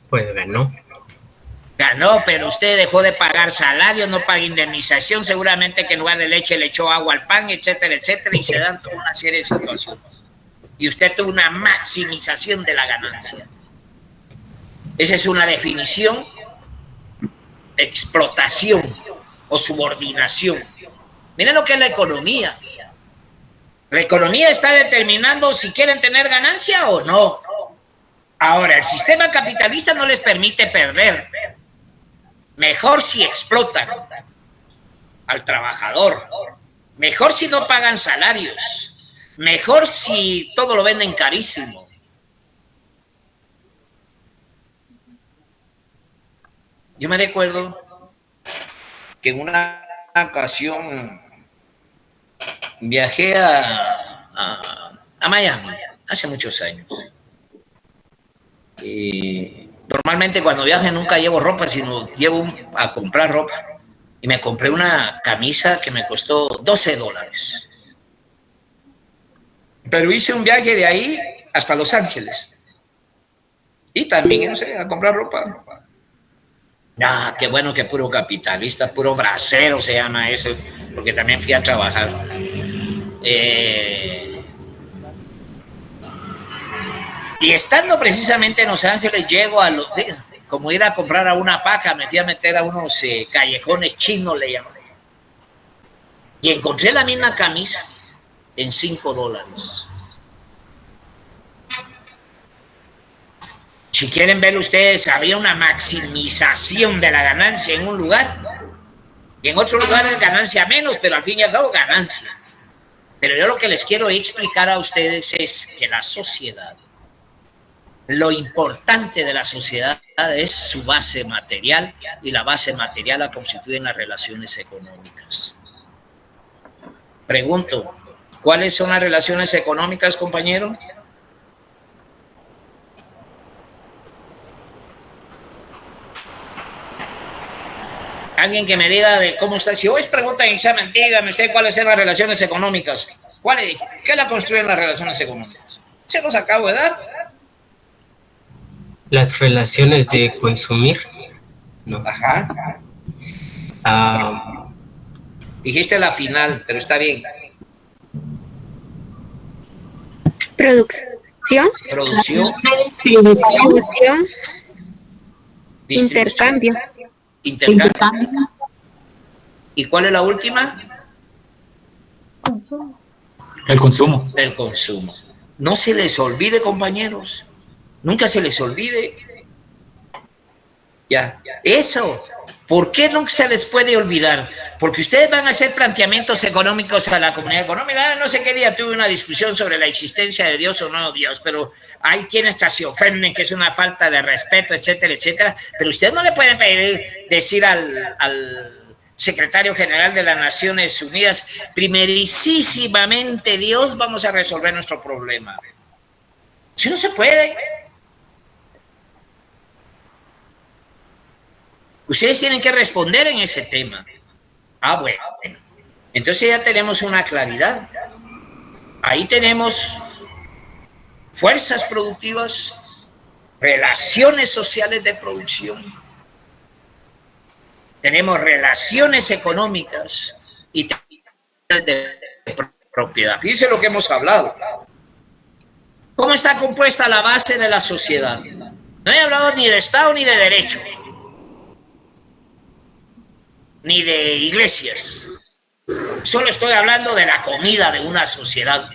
Pues ganó. Ganó, pero usted dejó de pagar salario, no paga indemnización, seguramente que en lugar de leche le echó agua al pan, etcétera, etcétera, y se dan toda una serie de situaciones. Y usted tuvo una maximización de la ganancia. Esa es una definición de explotación o subordinación. Miren lo que es la economía. La economía está determinando si quieren tener ganancia o no. Ahora, el sistema capitalista no les permite perder. Mejor si explotan al trabajador. Mejor si no pagan salarios. Mejor si todo lo venden carísimo. Yo me recuerdo que en una ocasión viajé a Miami hace muchos años. Normalmente cuando viajo nunca llevo ropa, sino llevo a comprar ropa. Y me compré una camisa que me costó $12. Pero hice un viaje de ahí hasta Los Ángeles. Y también, no sé, a comprar ropa. Ah, qué bueno que puro capitalista, puro bracero se llama eso, porque también fui a trabajar. Y estando precisamente en Los Ángeles, llego a como ir a comprar a una paca, me fui a meter a unos callejones chinos, le llaman. Y encontré la misma camisa en $5. Si quieren ver ustedes, había una maximización de la ganancia en un lugar. Y en otro lugar es ganancia menos, pero al fin y al cabo ganancia. Pero yo lo que les quiero explicar a ustedes es que la sociedad, lo importante de la sociedad es su base material, y la base material la constituyen las relaciones económicas. Pregunto, ¿cuáles son las relaciones económicas, compañero? Alguien que me diga de cómo está. Si hoy es pregunta en examen, dígame usted cuáles son las relaciones económicas. ¿Qué la construyen las relaciones económicas? Se los acabo de dar. Las relaciones de consumir. No. Ajá. Dijiste la final, pero está bien. Producción. Distribución. Intercambio. ¿Y cuál es la última? El consumo. El consumo. No se les olvide, compañeros. Nunca se les olvide. Ya. Eso. ¿Por qué no se les puede olvidar? Porque ustedes van a hacer planteamientos económicos a la comunidad económica. No sé qué día tuve una discusión sobre la existencia de Dios o no Dios, pero hay quienes hasta se ofenden que es una falta de respeto, etcétera, etcétera. Pero ustedes no le pueden decir al secretario general de las Naciones Unidas, primerísimamente Dios, vamos a resolver nuestro problema. Eso no se puede. Ustedes tienen que responder en ese tema. Bueno. Entonces ya tenemos una claridad. Ahí tenemos fuerzas productivas, relaciones sociales de producción, tenemos relaciones económicas y de propiedad. Fíjense lo que hemos hablado. ¿Cómo está compuesta la base de la sociedad? No he hablado ni de Estado ni de derecho. ni de iglesias. Solo estoy hablando de la comida de una sociedad.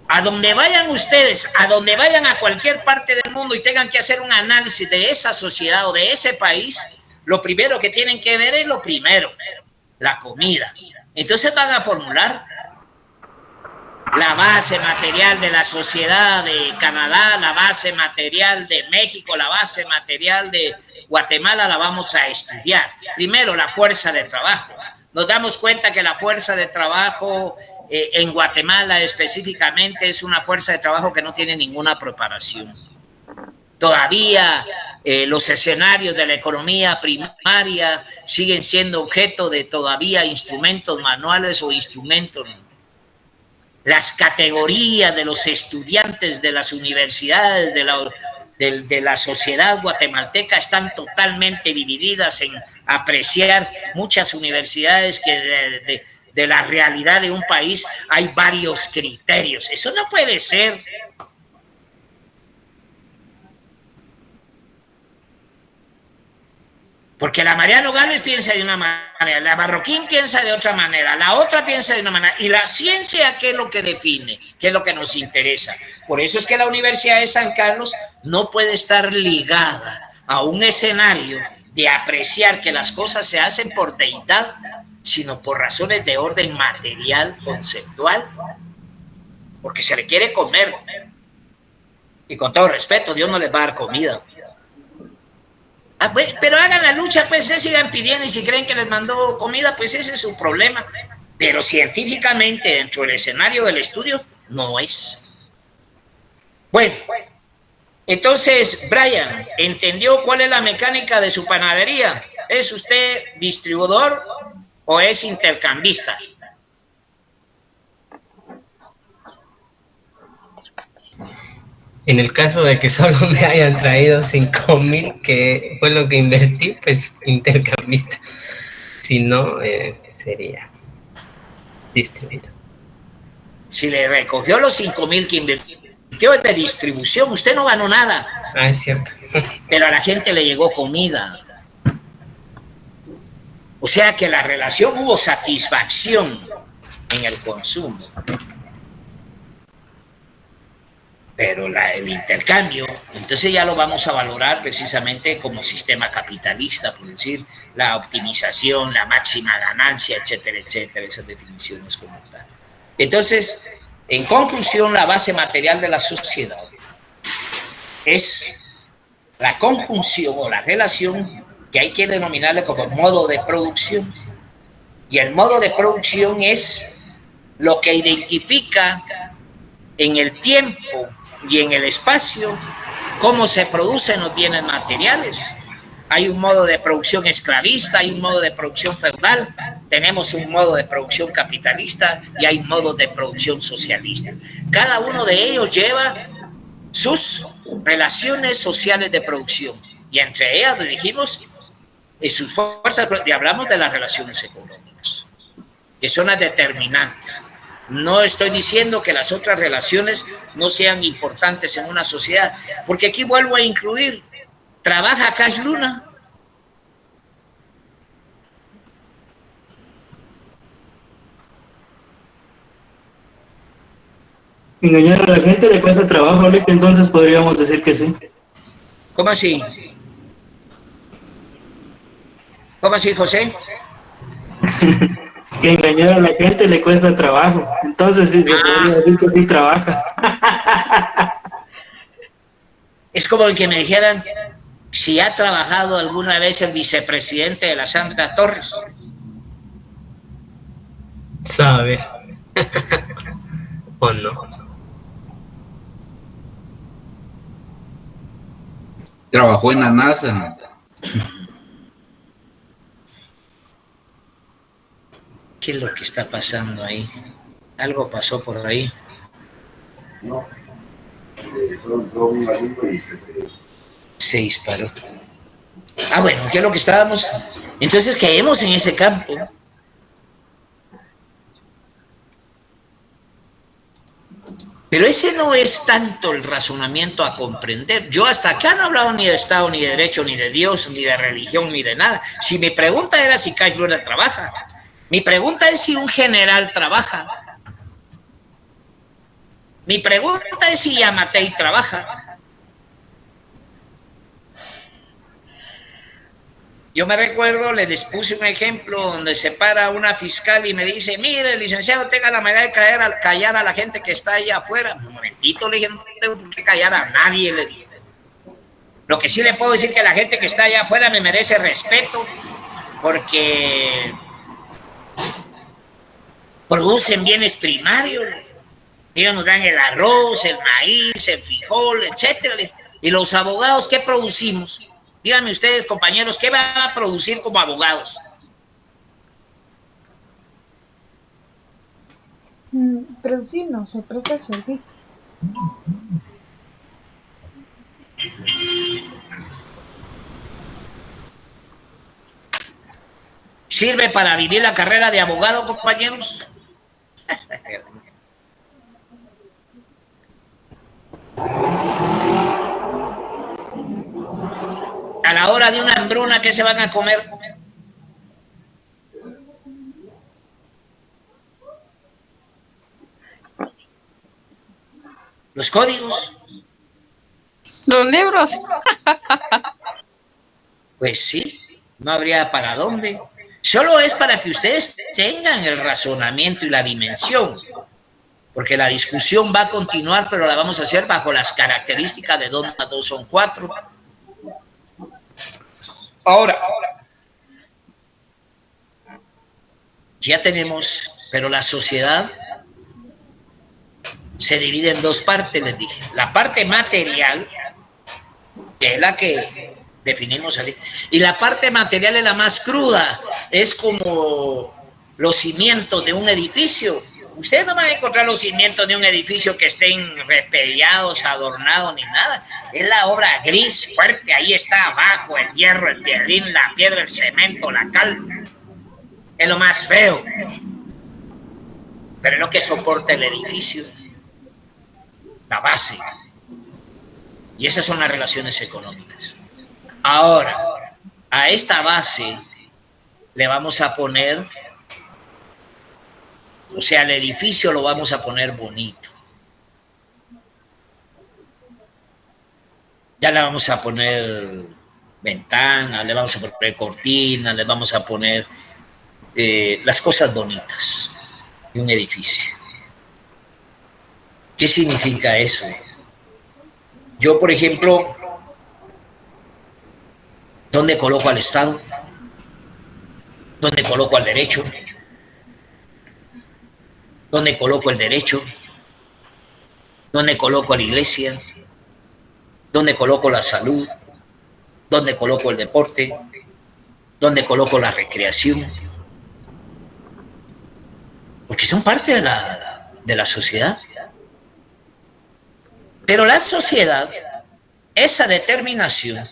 A donde vayan ustedes, a donde vayan a cualquier parte del mundo y tengan que hacer un análisis de esa sociedad o de ese país, lo primero que tienen que ver es lo primero, la comida. Entonces van a formular la base material de la sociedad de Canadá, la base material de México, la base material de Guatemala, la vamos a estudiar. Primero, la fuerza de trabajo. Nos damos cuenta que la fuerza de trabajo en Guatemala específicamente es una fuerza de trabajo que no tiene ninguna preparación. Todavía los escenarios de la economía primaria siguen siendo objeto de todavía instrumentos manuales o instrumentos. Las categorías de los estudiantes de las universidades de la sociedad guatemalteca están totalmente divididas en apreciar muchas universidades que de la realidad de un país hay varios criterios. Eso no puede ser. Porque la Mariano Gálvez piensa de una manera, la Marroquín piensa de otra manera, la otra piensa de una manera, y la ciencia, ¿qué es lo que define? ¿Qué es lo que nos interesa? Por eso es que la Universidad de San Carlos no puede estar ligada a un escenario de apreciar que las cosas se hacen por deidad, sino por razones de orden material, conceptual, porque se le quiere comer. Y con todo respeto, Dios no les va a dar comida. Pero hagan la lucha, pues se sigan pidiendo, y si creen que les mandó comida, pues ese es su problema. Pero científicamente, dentro del escenario del estudio, no es. Bueno, entonces, Brian, ¿entendió cuál es la mecánica de su panadería? ¿Es usted distribuidor o es intercambista? En el caso de que solo me hayan traído 5,000, que fue lo que invertí, pues intercambista. Si no, sería distribuidor. Si le recogió los 5,000 que invirtió de distribución, usted no ganó nada. Ah, es cierto. Pero a la gente le llegó comida. O sea que la relación, hubo satisfacción en el consumo. Pero el intercambio, entonces ya lo vamos a valorar precisamente como sistema capitalista, por decir, la optimización, la máxima ganancia, etcétera, etcétera, esas definiciones como tal. Entonces, en conclusión, la base material de la sociedad es la conjunción o la relación que hay que denominarle como modo de producción. Y el modo de producción es lo que identifica en el tiempo y en el espacio cómo se producen los bienes materiales. Hay un modo de producción esclavista, hay un modo de producción feudal, tenemos un modo de producción capitalista y hay modos de producción socialista. Cada uno de ellos lleva sus relaciones sociales de producción y entre ellas, lo dijimos, sus fuerzas, y hablamos de las relaciones económicas, que son las determinantes. No estoy diciendo que las otras relaciones no sean importantes en una sociedad, porque aquí vuelvo a incluir, ¿trabaja Cash Luna? Engañar a la gente le cuesta trabajo, entonces podríamos decir que sí. ¿Cómo así? ¿Cómo así, José? Que engañar a la gente le cuesta trabajo. Entonces sí, podría decir que sí trabaja. Es como el que me dijeran si ha trabajado alguna vez el vicepresidente de la Sandra Torres. Sabe. ¿O no? Trabajó en la NASA. ¿Qué es lo que está pasando ahí? Algo pasó por ahí. No. Se disparó. Ah, bueno, ¿qué es lo que estábamos? Entonces caemos en ese campo. Pero ese no es tanto el razonamiento a comprender. Yo hasta acá no he hablado ni de Estado, ni de derecho, ni de Dios, ni de religión, ni de nada. Si mi pregunta era si Cash Luna trabaja, mi pregunta es si un general trabaja. Mi pregunta es si Yamatei trabaja. Yo me recuerdo, les puse un ejemplo donde se para una fiscal y me dice, mire, licenciado, tenga la manera de callar a la gente que está allá afuera. Un momentito, le dije, no tengo por qué callar a nadie, le dije. Lo que sí le puedo decir que la gente que está allá afuera me merece respeto porque producen bienes primarios. Ellos nos dan el arroz, el maíz, el frijol, etcétera. Y los abogados, ¿qué producimos? Díganme ustedes, compañeros, ¿qué van a producir como abogados? Producir no, se presta servicios. ¿Sirve para vivir la carrera de abogado, compañeros? A la hora de una hambruna, ¿qué se van a comer? ¿Los códigos? Los libros. Pues sí, no habría para dónde. Solo es para que ustedes tengan el razonamiento y la dimensión. Porque la discusión va a continuar, pero la vamos a hacer bajo las características de 2 más 2 son 4. Ahora, ya tenemos, pero la sociedad se divide en 2 partes, les dije. La parte material, que es la que definimos ahí, y la parte material es la más cruda, es como los cimientos de un edificio. Ustedes no van a encontrar los cimientos de un edificio que estén repellados, adornados, ni nada. Es la obra gris, fuerte, ahí está abajo, el hierro, el piedrín, la piedra, el cemento, la cal. Es lo más feo. Pero es lo que soporta el edificio. La base. Y esas son las relaciones económicas. Ahora, a esta base le vamos a poner... O sea, el edificio lo vamos a poner bonito. Ya le vamos a poner ventanas, le vamos a poner cortinas, le vamos a poner las cosas bonitas de un edificio. ¿Qué significa eso? Yo, por ejemplo, ¿dónde coloco al Estado? ¿Dónde coloco al derecho? ¿Dónde coloco el derecho? ¿Dónde coloco a la iglesia? ¿Dónde coloco la salud? ¿Dónde coloco el deporte? ¿Dónde coloco la recreación? Porque son parte de la sociedad. Pero la sociedad, esa determinación,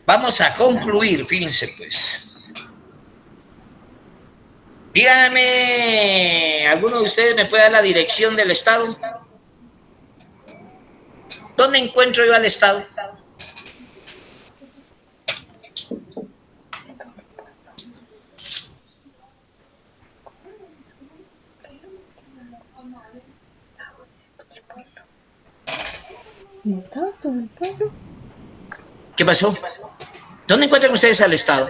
vamos a concluir, fíjense pues. Díganme, ¿alguno de ustedes me puede dar la dirección del Estado? ¿Dónde encuentro yo al Estado? ¿Qué pasó? ¿Dónde encuentran ustedes al Estado?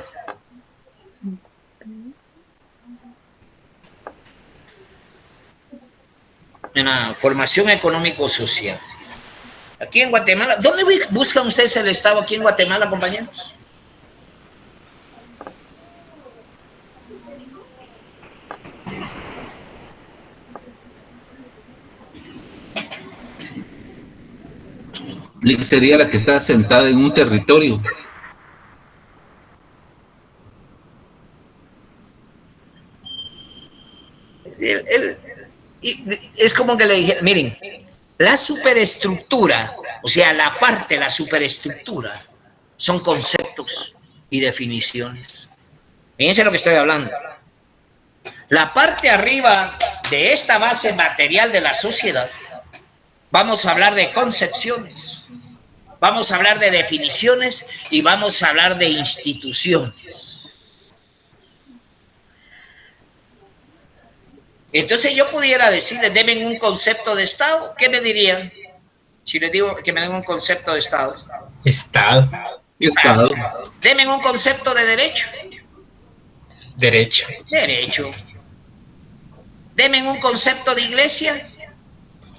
En la formación económico-social. Aquí en Guatemala, ¿dónde buscan ustedes el Estado aquí en Guatemala, compañeros? Sería la que está sentada en un territorio. Es como que le dije, miren, la superestructura, o sea, la parte de la superestructura, son conceptos y definiciones. Fíjense lo que estoy hablando. La parte arriba de esta base material de la sociedad vamos a hablar de concepciones, vamos a hablar de definiciones y vamos a hablar de instituciones. Entonces yo pudiera decirles, denme un concepto de Estado. ¿Qué me dirían si les digo que me den un concepto de Estado? Estado. Estado. Denme un concepto de derecho. Derecho. Derecho. Denme un concepto de iglesia.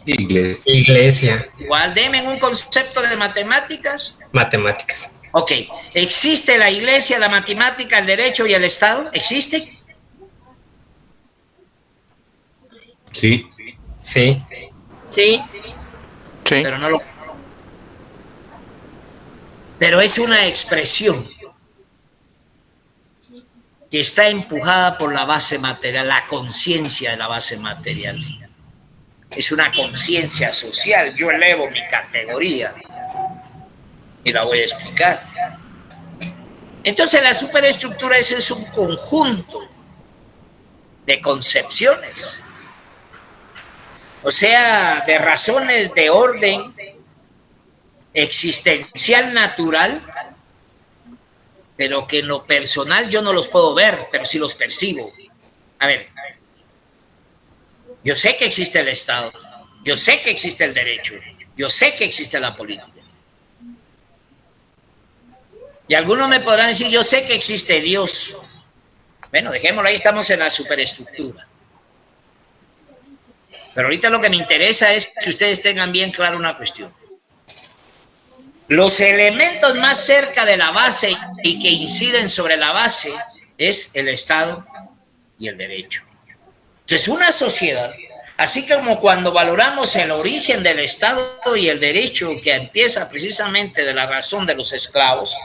Iglesia. Iglesia. Igual, denme un concepto de matemáticas. Matemáticas. Ok. ¿Existe la iglesia, la matemática, el derecho y el Estado? ¿Existe? Sí. Sí. Sí. Pero no lo... Pero es una expresión que está empujada por la base material, la conciencia de la base material. Es una conciencia social. Yo elevo mi categoría y la voy a explicar. Entonces la superestructura es un conjunto de concepciones, o sea, de razones de orden existencial natural, pero que en lo personal yo no los puedo ver, pero sí los percibo. A ver, yo sé que existe el Estado, yo sé que existe el derecho, yo sé que existe la política. Y algunos me podrán decir, yo sé que existe Dios. Bueno, dejémoslo ahí, estamos en la superestructura. Pero ahorita lo que me interesa es que ustedes tengan bien claro una cuestión. Los elementos más cerca de la base y que inciden sobre la base es el Estado y el derecho. Entonces, una sociedad, así como cuando valoramos el origen del Estado y el derecho, que empieza precisamente de la razón de los esclavos,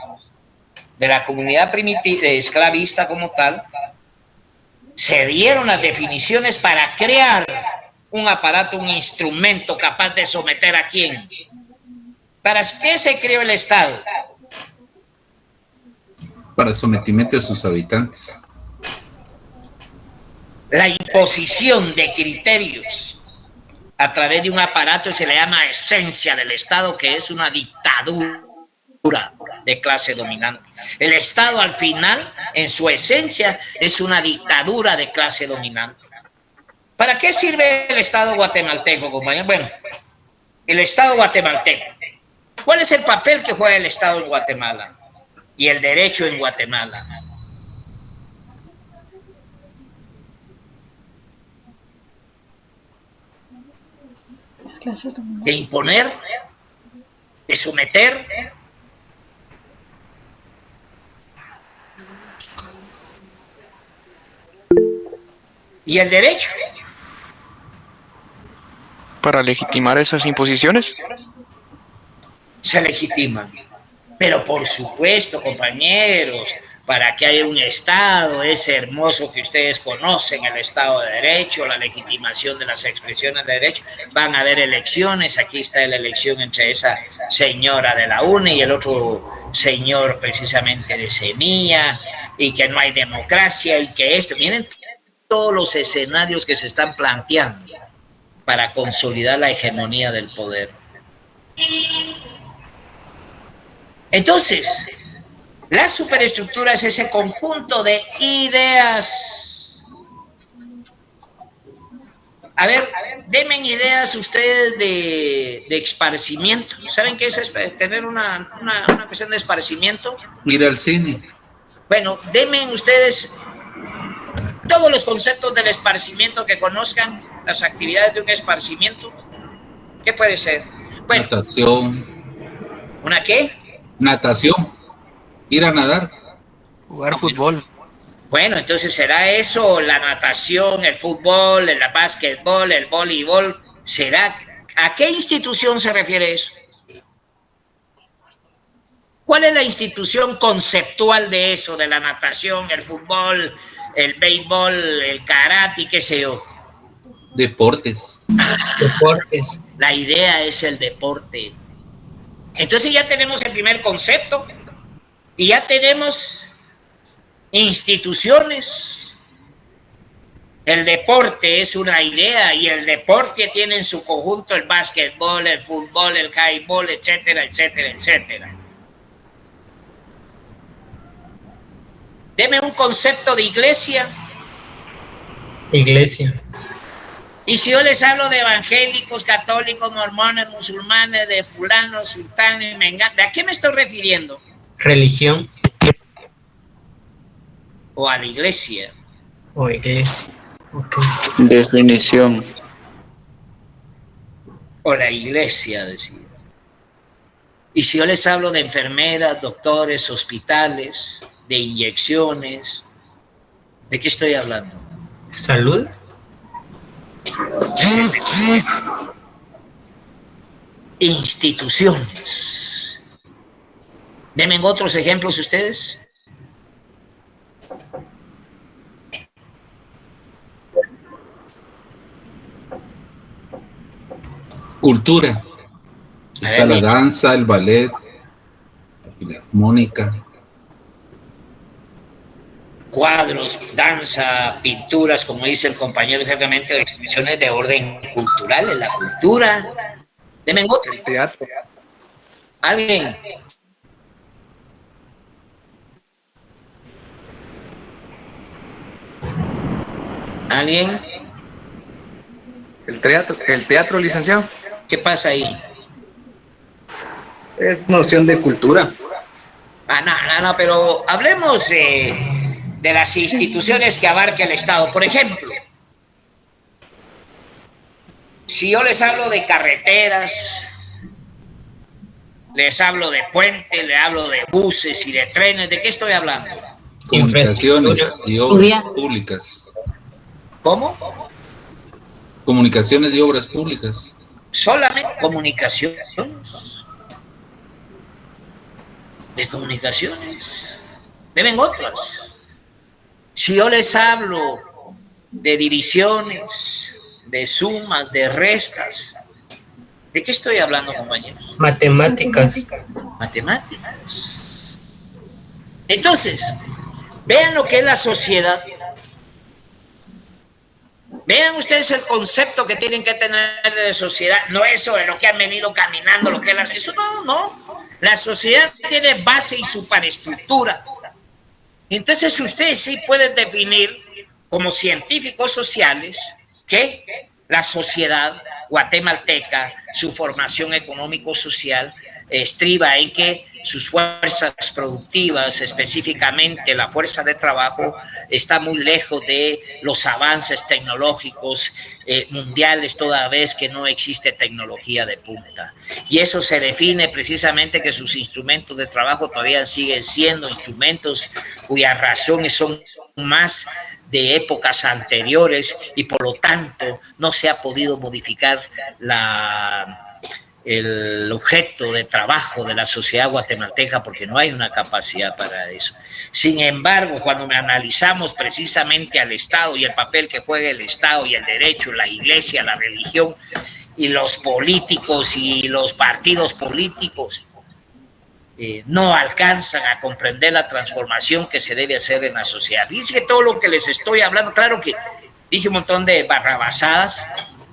de la comunidad primitiva esclavista como tal, se dieron las definiciones para crear un aparato, un instrumento capaz de someter a quién. ¿Para qué se creó el Estado? Para el sometimiento de sus habitantes. La imposición de criterios a través de un aparato que se le llama esencia del Estado, que es una dictadura de clase dominante. El Estado al final, en su esencia, es una dictadura de clase dominante. ¿Para qué sirve el Estado guatemalteco, compañero? Bueno, el Estado guatemalteco. ¿Cuál es el papel que juega el Estado en Guatemala y el derecho en Guatemala? De imponer, de someter. ¿Y el derecho? Para legitimar esas imposiciones. Se legitiman. Pero por supuesto, compañeros, para que haya un Estado, ese hermoso que ustedes conocen, el Estado de Derecho, la legitimación de las expresiones de derecho, van a haber elecciones. Aquí está la elección entre esa señora de la UNE y el otro señor precisamente de Semilla, y que no hay democracia y que esto, miren todos los escenarios que se están planteando para consolidar la hegemonía del poder. Entonces, la superestructura es ese conjunto de ideas. A ver, denme ideas ustedes de esparcimiento. ¿Saben qué es tener una cuestión de esparcimiento? Ir al cine. Bueno, denme ustedes todos los conceptos del esparcimiento que conozcan, las actividades de un esparcimiento. ¿Qué puede ser? Bueno, natación. ¿Una qué? Natación. Ir a nadar. Jugar fútbol. Bueno, entonces será eso, la natación, el fútbol, el básquetbol, el voleibol. ¿Será? ¿A qué institución se refiere eso? ¿Cuál es la institución conceptual de eso, de la natación, el fútbol, el béisbol, el karate, qué sé yo? Deportes. Deportes. La idea es el deporte. Entonces ya tenemos el primer concepto y ya tenemos instituciones. El deporte es una idea y el deporte tiene en su conjunto el básquetbol, el fútbol, el highball, etcétera, etcétera, etcétera. Deme un concepto de iglesia. Iglesia. Y si yo les hablo de evangélicos, católicos, mormones, musulmanes, de fulanos, sultanes, menganos, ¿a qué me estoy refiriendo? Religión. O a la iglesia. O iglesia. Okay. Definición. O la iglesia, decía. Y si yo les hablo de enfermeras, doctores, hospitales, de inyecciones, ¿de qué estoy hablando? Salud. Instituciones. Denme otros ejemplos ustedes. Cultura. Está la danza, el ballet, la filarmónica. Cuadros, danza, pinturas, como dice el compañero, exactamente, expresiones de orden cultural, en la cultura. Deme otro. El teatro. ¿Alguien? ¿Alguien? El teatro, licenciado. ¿Qué pasa ahí? Es noción de cultura. No, pero hablemos de las instituciones que abarca el Estado. Por ejemplo, si yo les hablo de carreteras, les hablo de puentes, les hablo de buses y de trenes, ¿de qué estoy hablando? Comunicaciones y obras públicas. ¿Cómo? Comunicaciones y obras públicas. Solamente comunicaciones. De comunicaciones. Deben otras. Si yo les hablo de divisiones, de sumas, de restas, ¿de qué estoy hablando, compañeros? Matemáticas. Matemáticas. Entonces, vean lo que es la sociedad. Vean ustedes el concepto que tienen que tener de sociedad. No eso de lo que han venido caminando, lo que es eso no. La sociedad tiene base y superestructura. Entonces ustedes sí pueden definir como científicos sociales que la sociedad guatemalteca, su formación económico-social, estriba en que sus fuerzas productivas, específicamente la fuerza de trabajo, está muy lejos de los avances tecnológicos mundiales, toda vez que no existe tecnología de punta. Y eso se define precisamente que sus instrumentos de trabajo todavía siguen siendo instrumentos cuyas razones son más de épocas anteriores y por lo tanto no se ha podido modificar el objeto de trabajo de la sociedad guatemalteca porque no hay una capacidad para eso. Sin embargo, cuando analizamos precisamente al Estado y el papel que juega el Estado y el derecho, la iglesia, la religión y los políticos y los partidos políticos, no alcanzan a comprender la transformación que se debe hacer en la sociedad. Fíjense que todo lo que les estoy hablando, claro que dije un montón de barrabasadas,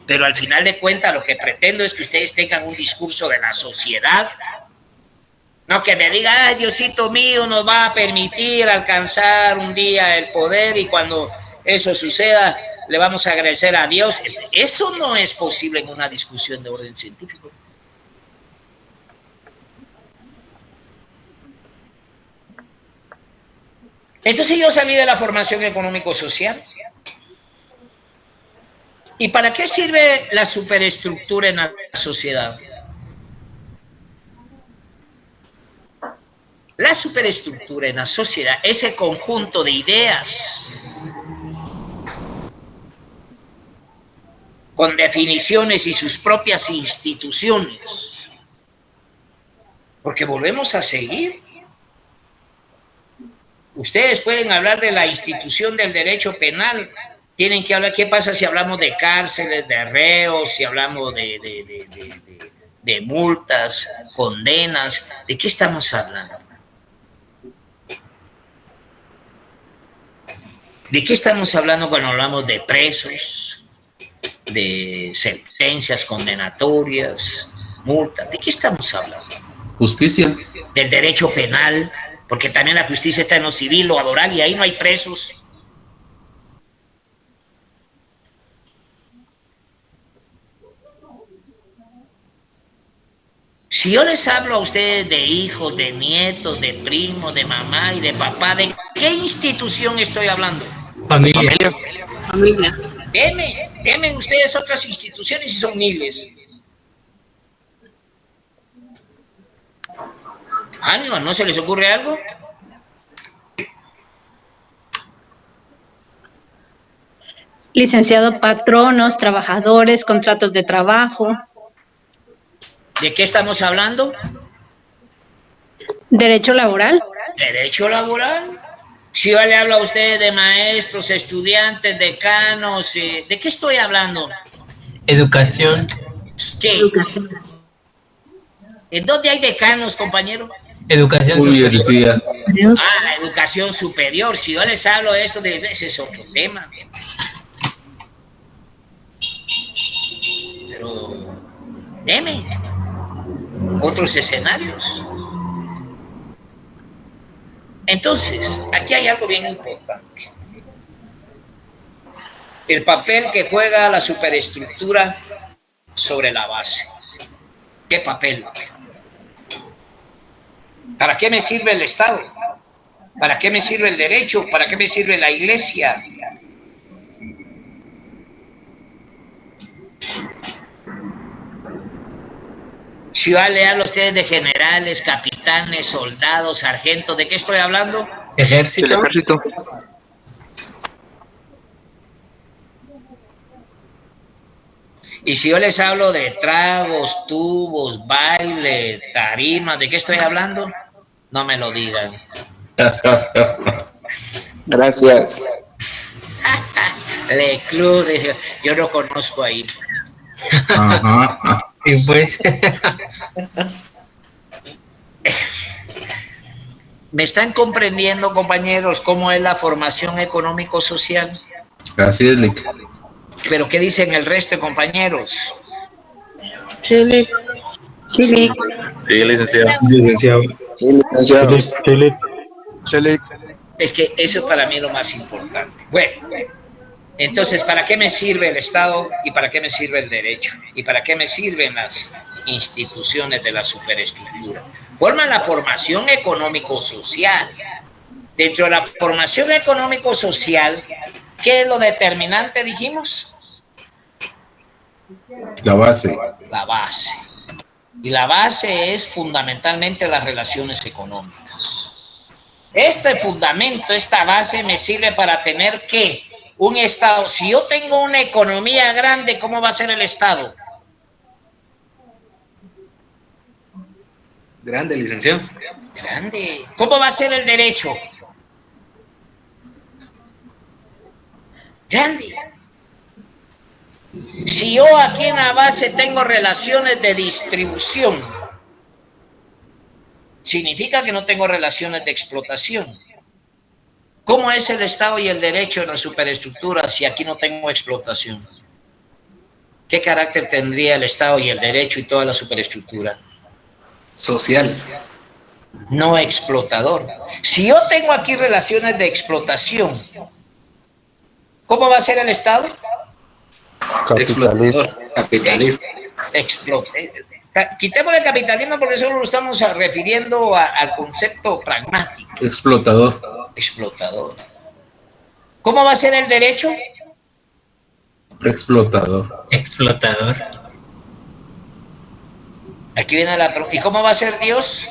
pero al final de cuentas lo que pretendo es que ustedes tengan un discurso de la sociedad, no que me digan, ay, Diosito mío nos va a permitir alcanzar un día el poder y cuando eso suceda le vamos a agradecer a Dios. Eso no es posible en una discusión de orden científico. Entonces yo salí de la formación económico-social. ¿Y para qué sirve la superestructura en la sociedad? La superestructura en la sociedad es el conjunto de ideas con definiciones y sus propias instituciones. Porque volvemos a seguir. Ustedes pueden hablar de la institución del derecho penal, tienen que hablar qué pasa si hablamos de cárceles, de reos, si hablamos de multas, condenas, ¿de qué estamos hablando? ¿De qué estamos hablando cuando hablamos de presos, de sentencias condenatorias, multas? ¿De qué estamos hablando? Justicia. Del derecho penal, porque también la justicia está en lo civil, lo laboral, y ahí no hay presos. Si yo les hablo a ustedes de hijos, de nietos, de primos, de mamá y de papá, ¿de qué institución estoy hablando? Familia. Familia. Deme ustedes otras instituciones y son miles. Ánimo, ¿no se les ocurre algo? Licenciado, patronos, trabajadores, contratos de trabajo. ¿De qué estamos hablando? Derecho laboral. ¿Derecho laboral? Si yo le hablo a ustedes de maestros, estudiantes, decanos, ¿de qué estoy hablando? Educación. ¿Qué? Educación. ¿En dónde hay decanos, compañero? Educación Universidad. superior. Ah, educación superior. Si yo les hablo de esto, ese es otro tema. Pero, deme otros escenarios. Entonces, aquí hay algo bien importante. El papel que juega la superestructura sobre la base. ¿Qué papel? ¿Para qué me sirve el Estado? ¿Para qué me sirve el derecho? ¿Para qué me sirve la iglesia? Si yo le hablo a ustedes de generales, capitanes, soldados, sargentos, ¿de qué estoy hablando? Ejército. El ejército. Y si yo les hablo de tragos, tubos, baile, tarimas, ¿de qué estoy hablando? No me lo digan. Gracias. Le Club, yo no conozco ahí. Ajá. Y pues. ¿Me están comprendiendo, compañeros, cómo es la formación económico-social? Así es, Lick. ¿Pero qué dicen el resto de compañeros? Chile. Chile. Sí, licenciado. Licenciado. Sí, licenciado. Chile. Es que eso para mí es lo más importante. Bueno, entonces, ¿para qué me sirve el Estado y para qué me sirve el derecho? ¿Y para qué me sirven las instituciones de la superestructura? Forman la formación económico-social. Dentro de la formación económico-social, ¿qué es lo determinante, dijimos? La base. La base. Y la base es fundamentalmente las relaciones económicas. Este fundamento, esta base me sirve para tener ¿qué? Un Estado. Si yo tengo una economía grande, ¿cómo va a ser el Estado? Grande, licenciado. Grande. ¿Cómo va a ser el derecho? Grande. Si yo aquí en la base tengo relaciones de distribución, significa que no tengo relaciones de explotación. ¿Cómo es el Estado y el derecho en la superestructura si aquí no tengo explotación? ¿Qué carácter tendría el Estado y el derecho y toda la superestructura? Social. No explotador. Si yo tengo aquí relaciones de explotación, ¿cómo va a ser el Estado? Capitalista. Capitalista. Quitemos el capitalismo porque solo lo estamos refiriendo al concepto pragmático. Explotador. Explotador. ¿Cómo va a ser el derecho? Explotador. Explotador. Aquí viene la pregunta. ¿Y cómo va a ser Dios?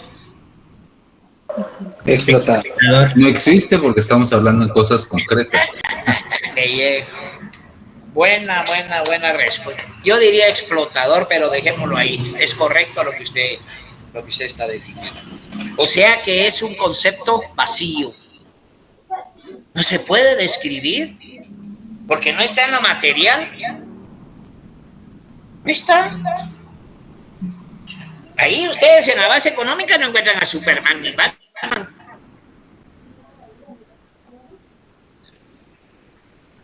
Explotador. No existe porque estamos hablando de cosas concretas. Buena respuesta. Yo diría explotador, pero dejémoslo ahí. Es correcto lo que usted está definiendo. O sea que es un concepto vacío. No se puede describir porque no está en lo material. No está. Ahí ustedes en la base económica no encuentran a Superman ni Batman.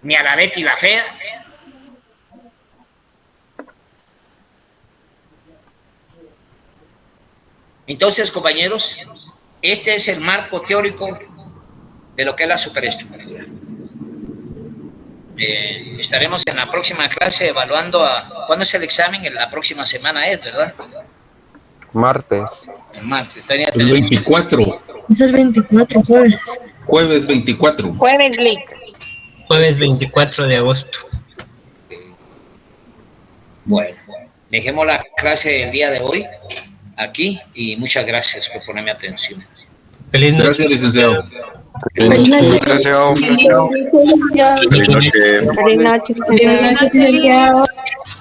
ni a la Betty la Fea. Entonces, compañeros, este es el marco teórico de lo que es la superestructura. Estaremos en la próxima clase evaluando ¿cuándo es el examen? En la próxima semana es, ¿verdad? Martes. El martes. El 24. Es el 24, jueves. Jueves 24. Jueves, Lick. Jueves 24 de agosto. Bueno, dejemos la clase del día de hoy aquí y muchas gracias por ponerme atención. Feliz noche. Gracias, licenciado. Feliz noche. Feliz noche, licenciado.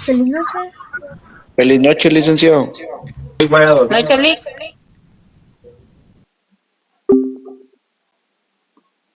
Feliz noche. Feliz noche, licenciado. Noche, Lick.